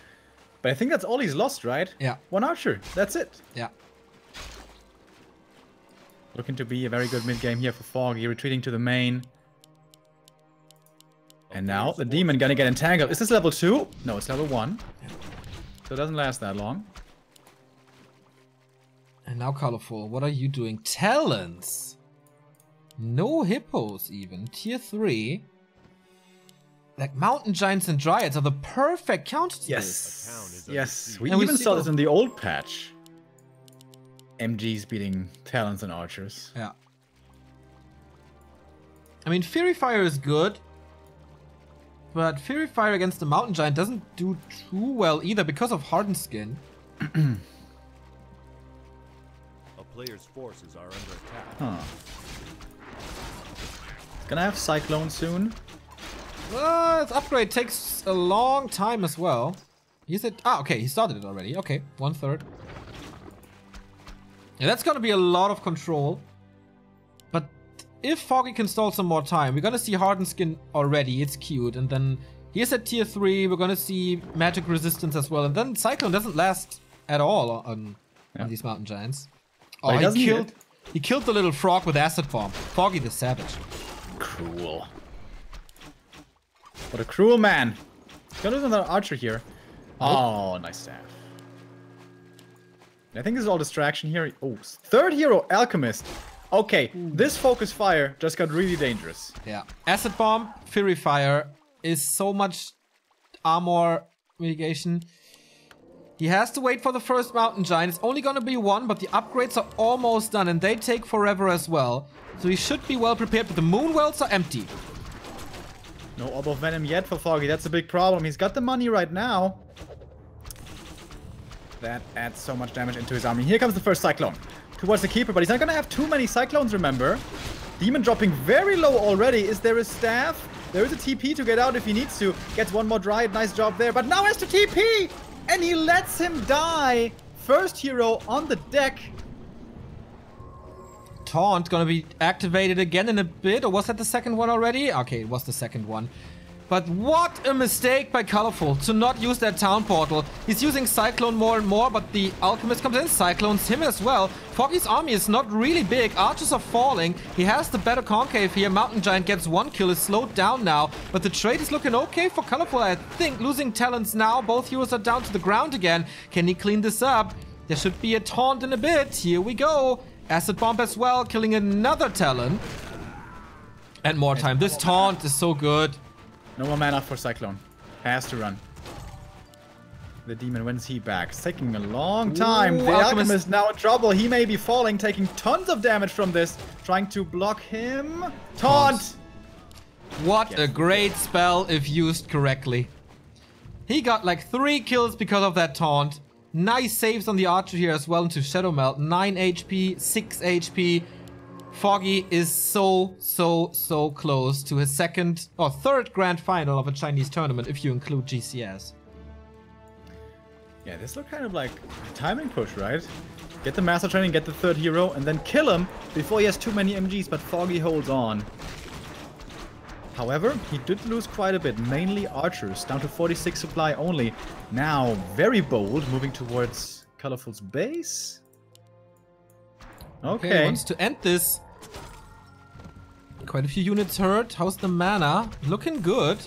But I think that's all he's lost, right? Yeah. 1 Archer. That's it. Yeah. Looking to be a very good mid game here for Foggy. Retreating to the main. And now the demon gonna get entangled. Is this level 2? No, it's level 1. So it doesn't last that long. And now Colorful, what are you doing? Talons! No hippos even. Tier 3. Like Mountain Giants and Dryads are the perfect counter to this. Yes. We And we even see saw this in the old patch. MGs beating Talons and Archers. Yeah. I mean, Fury Fire is good. But Fury Fire against the Mountain Giant doesn't do too well either because of Hardened Skin. A player's forces are under attack. Huh. It's gonna have Cyclone soon. Its upgrade takes a long time as well. He said, okay, he started it already. Okay, 1/3. Yeah, that's gonna be a lot of control. But if Foggy can stall some more time, we're gonna see Hardened Skin already. It's cute. And then he's at tier 3. We're gonna see magic resistance as well. And then Cyclone doesn't last at all on these Mountain Giants. Oh, he killed the little frog with Acid Bomb. Foggy the Savage. Cruel. What a cruel man. He's gonna lose another Archer here. Oh, nice staff. I think this is all distraction here. Oh, third hero, Alchemist. Okay, this focus fire just got really dangerous. Yeah. Acid Bomb, Fury Fire is so much armor mitigation. He has to wait for the first Mountain Giant. It's only gonna be one, but the upgrades are almost done and they take forever as well. So he should be well prepared, but the Moon Wells are empty. No Orb of Venom yet for Foggy. That's a big problem. He's got the money right now. That adds so much damage into his army. Here comes the first Cyclone towards the Keeper, but he's not going to have too many Cyclones, remember. Demon dropping very low already. Is there a staff? There is a TP to get out if he needs to. Gets one more Dryad. Nice job there. But now has to TP! And he lets him die. First hero on the deck. Taunt gonna be activated again in a bit, or was that the second one already? Okay, it was the second one. But what a mistake by Colorful to not use that town portal. He's using Cyclone more and more, but the Alchemist comes in, Cyclones him as well. Foggy's army is not really big, archers are falling. He has the better concave here. Mountain Giant gets one kill, is slowed down now, but the trade is looking okay for Colorful, I think. Losing Talons now, both heroes are down to the ground again. Can he clean this up? There should be a taunt in a bit. Here we go. Acid Bomb as well, killing another Talon. And more time. This taunt is so good. No more mana for Cyclone. Has to run. The demon, when's he back? It's taking a long time. Ooh, the Alchemist now in trouble. He may be falling, taking tons of damage from this. Trying to block him. Taunt! What a great spell if used correctly. He got like 3 kills because of that taunt. Nice saves on the Archer here as well into Shadow Melt. 9 HP, 6 HP. Foggy is so close to his second or third grand final of a Chinese tournament if you include GCS. Yeah, this looked kind of like a timing push, right? Get the Master Training, get the third hero, and then kill him before he has too many MGs, but Foggy holds on. However, he did lose quite a bit, mainly Archers, down to 46 supply only. Now, very bold, moving towards Colorful's base. Okay. Wants to end this. Quite a few units hurt. How's the mana? Looking good.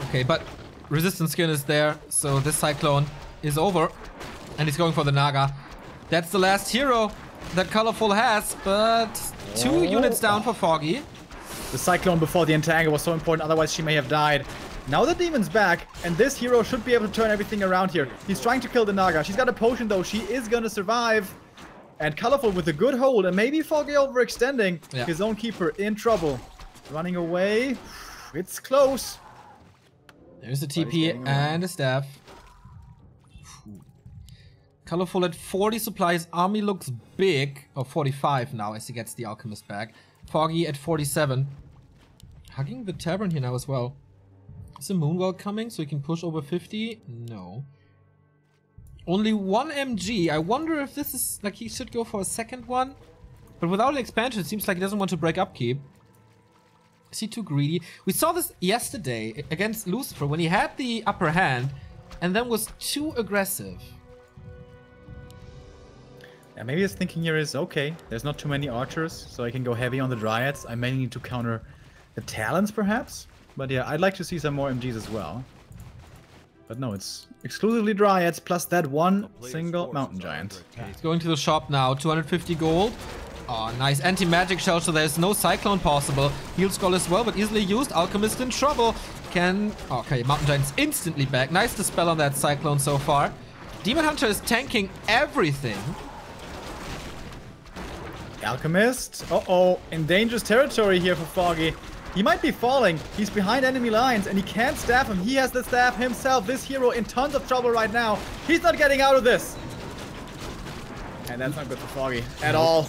Okay, but Resistance Skin is there, so this Cyclone is over. And he's going for the Naga. That's the last hero that Colorful has, but 2 units down for Foggy. The Cyclone before the Entangle was so important, otherwise she may have died. Now the Demon's back, and this hero should be able to turn everything around here. He's trying to kill the Naga. She's got a potion though. She is gonna survive. And Colorful with a good hold, and maybe Foggy overextending. Yeah. His own Keeper in trouble. Running away. It's close. There's a TP and a staff. Colorful at 40 supplies. Army looks big. Or 45 now as he gets the Alchemist back. Foggy at 47. Hugging the Tavern here now as well. Is the Moonwell coming so he can push over 50? No. Only 1 MG. I wonder if this is like he should go for a second one. But without an expansion, it seems like he doesn't want to break upkeep. Is he too greedy? We saw this yesterday against Lucifer when he had the upper hand and then was too aggressive. Yeah, maybe his thinking here is, okay, there's not too many Archers, so I can go heavy on the Dryads. I may need to counter the Talons, perhaps? But yeah, I'd like to see some more MGs as well. But no, it's exclusively Dryads plus that one single Mountain Giant. He's going to the shop now. 250 gold. Oh, nice anti-magic shell, so there's no Cyclone possible. Heal Scroll as well, but easily used. Alchemist in trouble. Okay, Mountain Giant's instantly back. Nice dispel on that Cyclone so far. Demon Hunter is tanking everything. Alchemist. Uh-oh. In dangerous territory here for Foggy. He might be falling. He's behind enemy lines and he can't staff him. He has the staff himself. This hero in tons of trouble right now. He's not getting out of this. And that's not good for Foggy at all.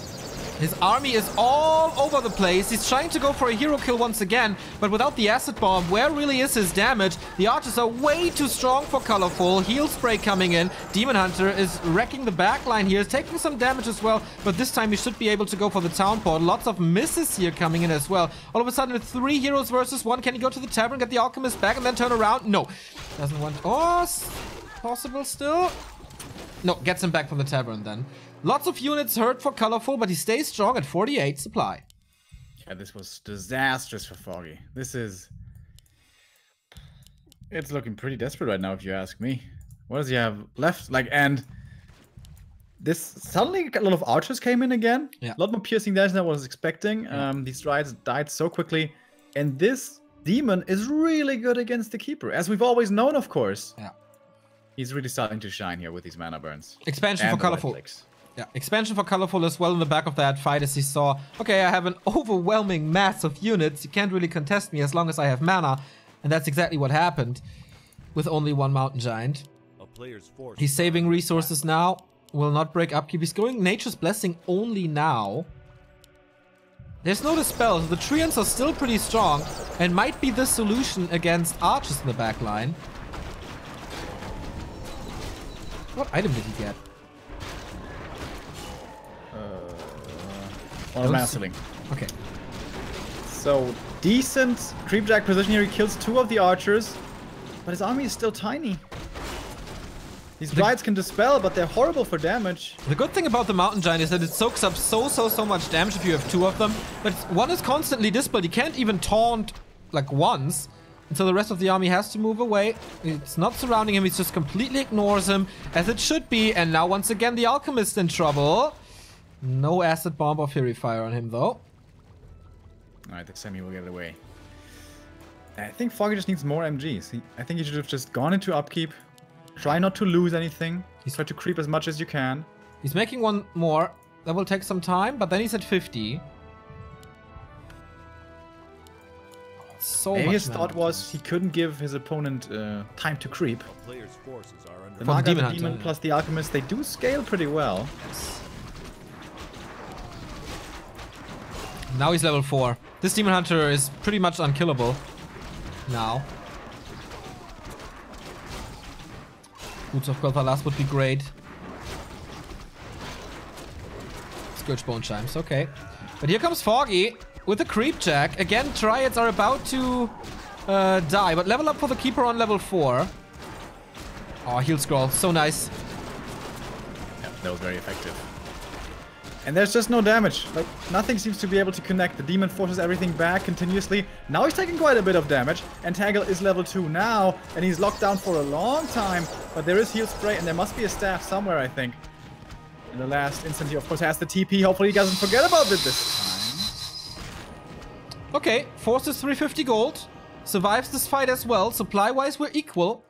His army is all over the place. He's trying to go for a hero kill once again, but without the acid bomb, where really is his damage? The archers are way too strong for Colorful. Heal spray coming in. Demon Hunter is wrecking the backline here, taking some damage as well, but this time he should be able to go for the town port. Lots of misses here coming in as well. All of a sudden, with 3 heroes versus 1, can he go to the tavern, get the alchemist back, and then turn around? No. Doesn't want... Oh, possible still? No, gets him back from the tavern then. Lots of units hurt for Colorful, but he stays strong at 48 supply. Yeah, this was disastrous for Foggy. This is... It's looking pretty desperate right now, if you ask me. What does he have left? Like, and... This... Suddenly, a lot of archers came in again. Yeah. A lot more piercing damage than I was expecting. Yeah. These Dryads died so quickly. And this demon is really good against the Keeper, as we've always known, of course. Yeah. He's really starting to shine here with these mana burns. Expansion for Colorful. Netflix. Yeah, expansion for Colorful as well in the back of that fight as he saw, okay, I have an overwhelming mass of units. You can't really contest me as long as I have mana. And that's exactly what happened with only 1 Mountain Giant. He's saving resources now. Will not break upkeep. He's going Nature's Blessing only now. There's no dispel. So the Treants are still pretty strong and might be the solution against archers in the back line. What item did he get? On Mana Ceiling. Okay. So, decent creepjack position here. He kills 2 of the archers, but his army is still tiny. These Dryads can dispel, but they're horrible for damage. The good thing about the Mountain Giant is that it soaks up so much damage if you have 2 of them. But one is constantly dispelled. He can't even taunt like once. And so the rest of the army has to move away. It's not surrounding him. He just completely ignores him, as it should be. And now once again the Alchemist in trouble. No acid bomb or Fury Fire on him though. Alright, the Semi will get it away. I think Foggy just needs more MGs. I think he should have just gone into upkeep. Try not to lose anything. He's trying to creep as much as you can. He's making 1 more. That will take some time, but then he's at 50. Maybe his thought was he couldn't give his opponent time to creep. The Naga, the Demon plus the Alchemist, they do scale pretty well. Yes. Now he's level 4. This Demon Hunter is pretty much unkillable now. Boots of Quel'Thalas would be great. Scourge Bone Chimes, okay. But here comes Foggy with the Creep Jack. Again, Dryads are about to die, but level up for the Keeper on level 4. Oh, Heal Scroll, so nice. Yeah, that was very effective. And there's just no damage. Like, nothing seems to be able to connect. The demon forces everything back continuously. Now he's taking quite a bit of damage. And Tangle is level 2 now. And he's locked down for a long time. But there is heal spray and there must be a staff somewhere, I think. In the last instant, he of course has the TP. Hopefully he doesn't forget about it this time. Okay, forces 350 gold. Survives this fight as well. Supply-wise, we're equal.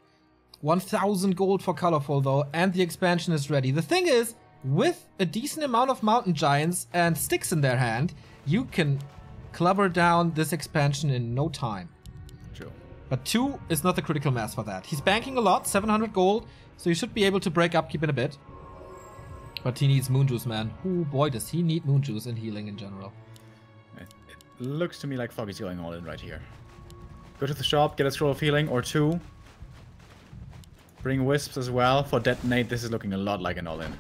1,000 gold for Colorful though. And the expansion is ready. The thing is, with a decent amount of Mountain Giants and sticks in their hand, you can clubber down this expansion in no time. True. But 2 is not the critical mass for that. He's banking a lot, 700 gold, so you should be able to break upkeep in a bit. But he needs Moon Juice, man. Oh boy, does he need Moon Juice and healing in general. It looks to me like Foggy's going all in right here. Go to the shop, get a Scroll of Healing or 2. Bring Wisps as well. For Detonate, this is looking a lot like an all-in.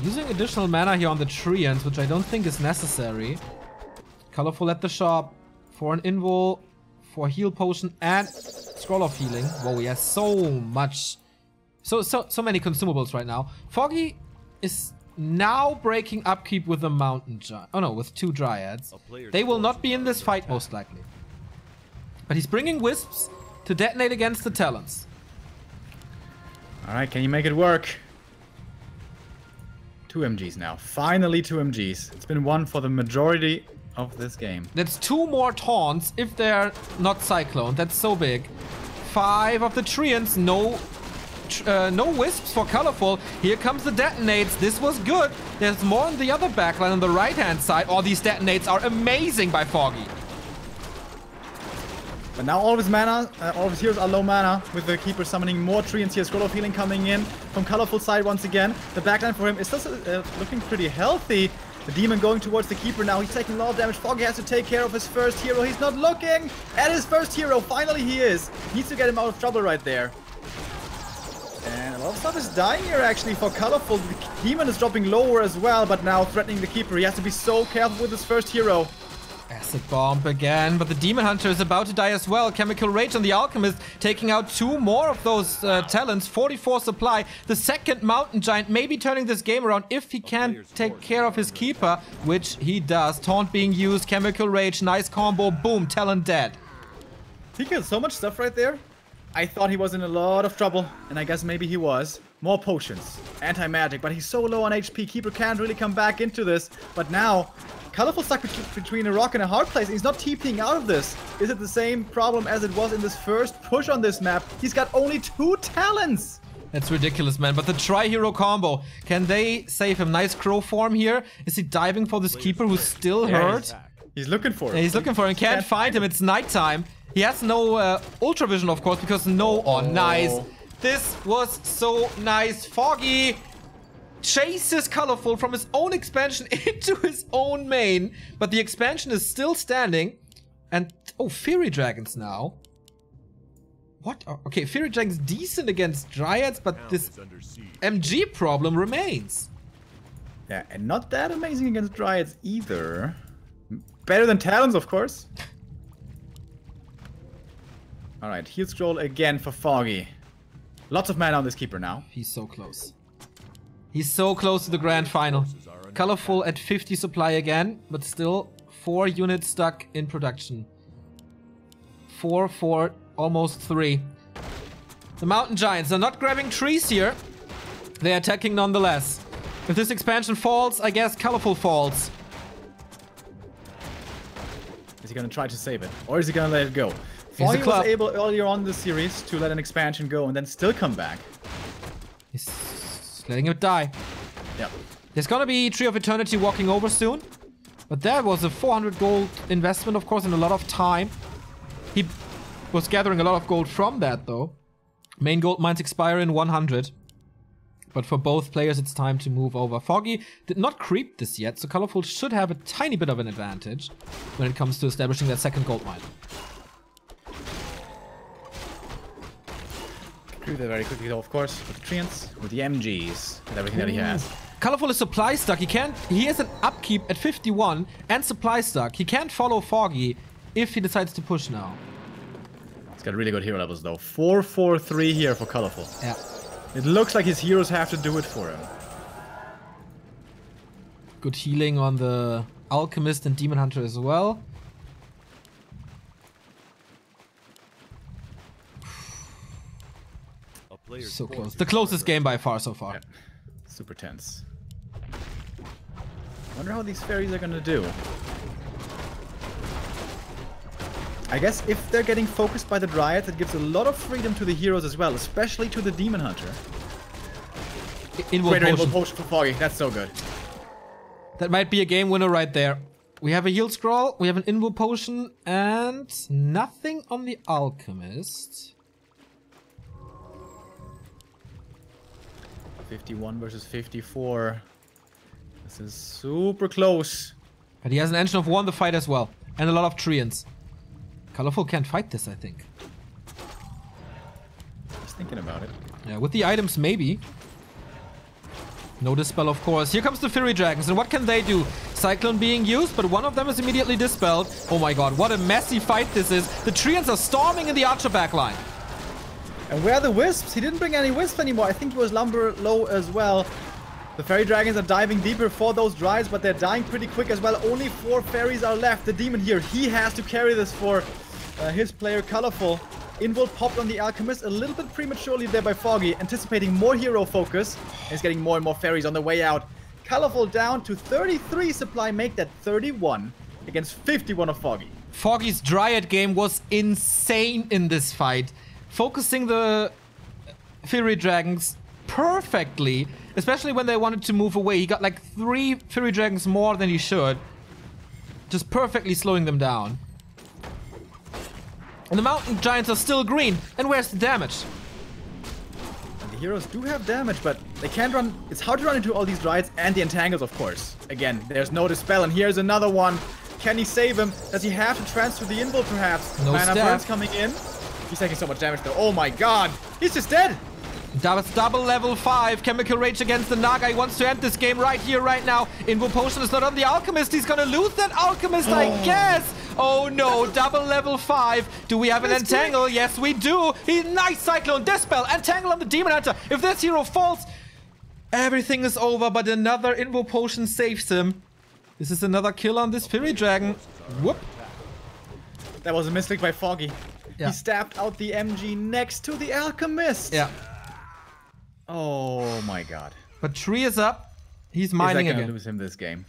Using additional mana here on the Treants, which I don't think is necessary. Colorful at the shop for an invul, for heal potion and Scroll of Healing. Whoa, he has so much, so many consumables right now. Foggy is now breaking upkeep with the Mountain Giant. Oh no, with 2 Dryads. They will not be in this fight most likely. But he's bringing Wisps to detonate against the Talons. Alright, can you make it work? 2 MGs now. Finally 2 MGs. It's been one for the majority of this game. That's 2 more taunts if they're not Cyclone. That's so big. 5 of the Treants. No Wisps for Colorful. Here comes the detonates. This was good. There's more on the other backline on the right-hand side. All these detonates are amazing by Foggy. But now all of his mana, all of his heroes are low mana, with the Keeper summoning more Treants here. Scroll of Healing coming in from Colorful side once again. The backline for him is still looking pretty healthy. The Demon going towards the Keeper now. He's taking a lot of damage. Foggy has to take care of his first hero. He's not looking at his first hero. Finally he is. Needs to get him out of trouble right there. And a lot of stuff is dying here actually for Colorful. The Demon is dropping lower as well, but now threatening the Keeper. He has to be so careful with his first hero. Acid Bomb again, but the Demon Hunter is about to die as well. Chemical Rage on the Alchemist, taking out 2 more of those talents. 44 supply. The second Mountain Giant maybe turning this game around if he can take care of his Keeper, which he does. Taunt being used, Chemical Rage, nice combo, boom, Talon dead. He killed so much stuff right there. I thought he was in a lot of trouble, and I guess maybe he was. More potions, anti-magic, but he's so low on HP. Keeper can't really come back into this. But now, Colorful stuck between a rock and a hard place. He's not TPing out of this. Is it the same problem as it was in this first push on this map? He's got only 2 talents. That's ridiculous, man. But the Tri-Hero combo, can they save him? Nice crow form here. Is he diving for this Keeper who's still hurt? He's looking for him. Yeah, he's looking for him. Can't find him. It's nighttime. He has no Ultra Vision, of course, because nice. This was so nice. Foggy chases Colorful from his own expansion into his own main, but the expansion is still standing. And oh, Fury Dragons now. What? Okay, Fury Dragons decent against Dryads, but this MG problem remains. Yeah, and not that amazing against Dryads either. Better than Talons, of course. Alright, heal scroll again for Foggy. Lots of mana on this Keeper now. He's so close. He's so close to the grand final. Colorful at 50 supply again, but still 4 units stuck in production. 4, almost 3. The Mountain Giants are not grabbing trees here. They're attacking nonetheless. If this expansion falls, I guess Colorful falls. Is he gonna try to save it? Or is he gonna let it go? Foggy was able earlier on in the series to let an expansion go and then still come back. He's letting it die. Yep. There's gonna be Tree of Eternity walking over soon. But that was a 400 gold investment, of course, and a lot of time. He was gathering a lot of gold from that, though. Main gold mines expire in 100. But for both players, it's time to move over. Foggy did not creep this yet, so Colorful should have a tiny bit of an advantage when it comes to establishing that second gold mine. Do that very quickly, though, of course, with the Treants, with the MGs, and everything that he has. Colorful is supply stuck. He has an upkeep at 51 and supply stuck. He can't follow Foggy if he decides to push now. He's got really good hero levels, though. 4-4-3 here for Colorful. Yeah. It looks like his heroes have to do it for him. Good healing on the Alchemist and Demon Hunter as well. So close. The closest game by far so far. Yeah. Super tense. Wonder how these fairies are gonna do. I guess if they're getting focused by the Dryads, it gives a lot of freedom to the heroes as well, especially to the Demon Hunter. Invoke potion for Foggy. That's so good. That might be a game winner right there. We have a heal scroll, we have an Invoke potion, and nothing on the Alchemist. 51 versus 54. This is super close. But he has an Engine of War in the fight as well. And a lot of Treants. Colorful can't fight this, I think. Just thinking about it. Yeah, with the items, maybe. No Dispel, of course. Here comes the Fury Dragons, and what can they do? Cyclone being used, but one of them is immediately dispelled. Oh my god, what a messy fight this is. The Treants are storming in the Archer backline. And where are the Wisps? He didn't bring any Wisps anymore. I think he was lumber low as well. The Fairy Dragons are diving deeper for those Dryads, but they're dying pretty quick as well. Only 4 fairies are left. The Demon here, he has to carry this for his player Colorful. Invul popped on the Alchemist a little bit prematurely there by Foggy, anticipating more hero focus. He's getting more and more fairies on the way out. Colorful down to 33 supply, make that 31 against 51 of Foggy. Foggy's Dryad game was insane in this fight. Focusing the Fury Dragons perfectly, especially when they wanted to move away. He got like 3 Fury Dragons more than he should. Just perfectly slowing them down. And the Mountain Giants are still green. And where's the damage? And the heroes do have damage, but they can't run. It's hard to run into all these Dryads and the Entangles, of course. Again, there's no Dispel, and here's another one. Can he save him? Does he have to transfer the Invul, perhaps? No Mana stab. Burns coming in. He's taking so much damage, though. Oh my god! He's just dead! That's double level 5. Chemical Rage against the Naga. He wants to end this game right here, right now. Invul Potion is not on the Alchemist. He's gonna lose that Alchemist, I guess. Oh no, double level 5. Do we have an Entangle? Yes, we do. Nice Cyclone, Dispel, Entangle on the Demon Hunter. If this hero falls, everything is over, but another Invul Potion saves him. This is another kill on this Fury Dragon. Whoop. That was a mistake by Foggy. Yeah. He stabbed out the MG next to the Alchemist. Yeah. Oh my god. But Tree is up. He's Is that mining gonna again. lose him this game?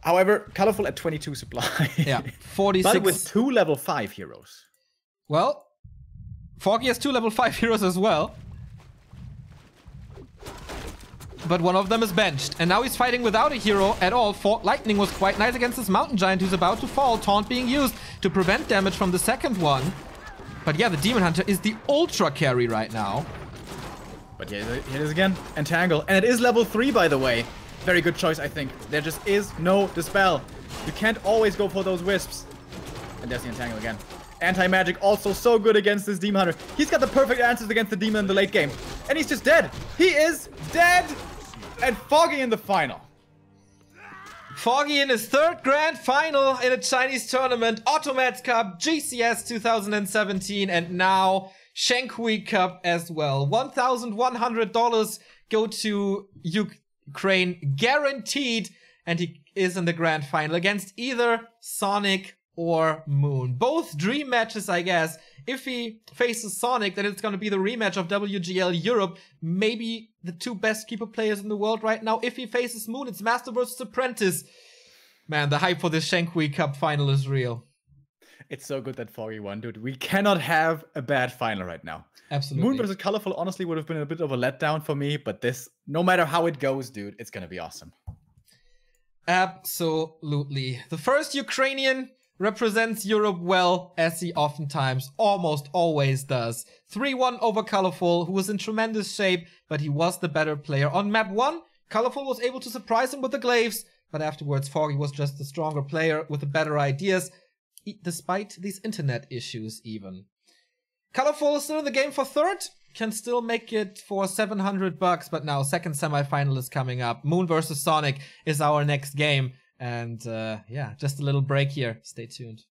However, Colorful at 22 supply. Yeah, 46. But with 2 level 5 heroes. Well, Foggy has 2 level 5 heroes as well. But one of them is benched. And now he's fighting without a hero at all. Lightning was quite nice against this Mountain Giant who's about to fall. Taunt being used to prevent damage from the second one. But yeah, the Demon Hunter is the ultra carry right now. But yeah, here it is again. Entangle. And it is level 3, by the way. Very good choice, I think. There just is no Dispel. You can't always go for those Wisps. And there's the Entangle again. Anti-Magic also so good against this Demon Hunter. He's got the perfect answers against the Demon in the late game. And he's just dead. He is dead. And Foggy in the final. Foggy in his 3rd grand final in a Chinese tournament. Automats Cup, GCS 2017, and now Shenkui Cup as well. $1,100 go to Ukraine, guaranteed. And he is in the grand final against either Sonic or Moon. Both dream matches, I guess. If he faces Sonic, then it's going to be the rematch of WGL Europe. Maybe the 2 best keeper players in the world right now. If he faces Moon, it's Master versus Apprentice. Man, the hype for this Shenkui Cup final is real. It's so good that Foggy won, dude. We cannot have a bad final right now. Absolutely. Moon versus Colorful honestly would have been a bit of a letdown for me, but this, no matter how it goes, dude, it's going to be awesome. Absolutely. The first Ukrainian represents Europe well, as he oftentimes, almost always does. 3-1 over Colorful, who was in tremendous shape, but he was the better player. On map 1, Colorful was able to surprise him with the glaives, but afterwards Foggy was just the stronger player with the better ideas, despite these internet issues even. Colorful is still in the game for 3rd, can still make it for $700, but now 2nd semifinal is coming up. Moon versus Sonic is our next game. And yeah, just a little break here. Stay tuned.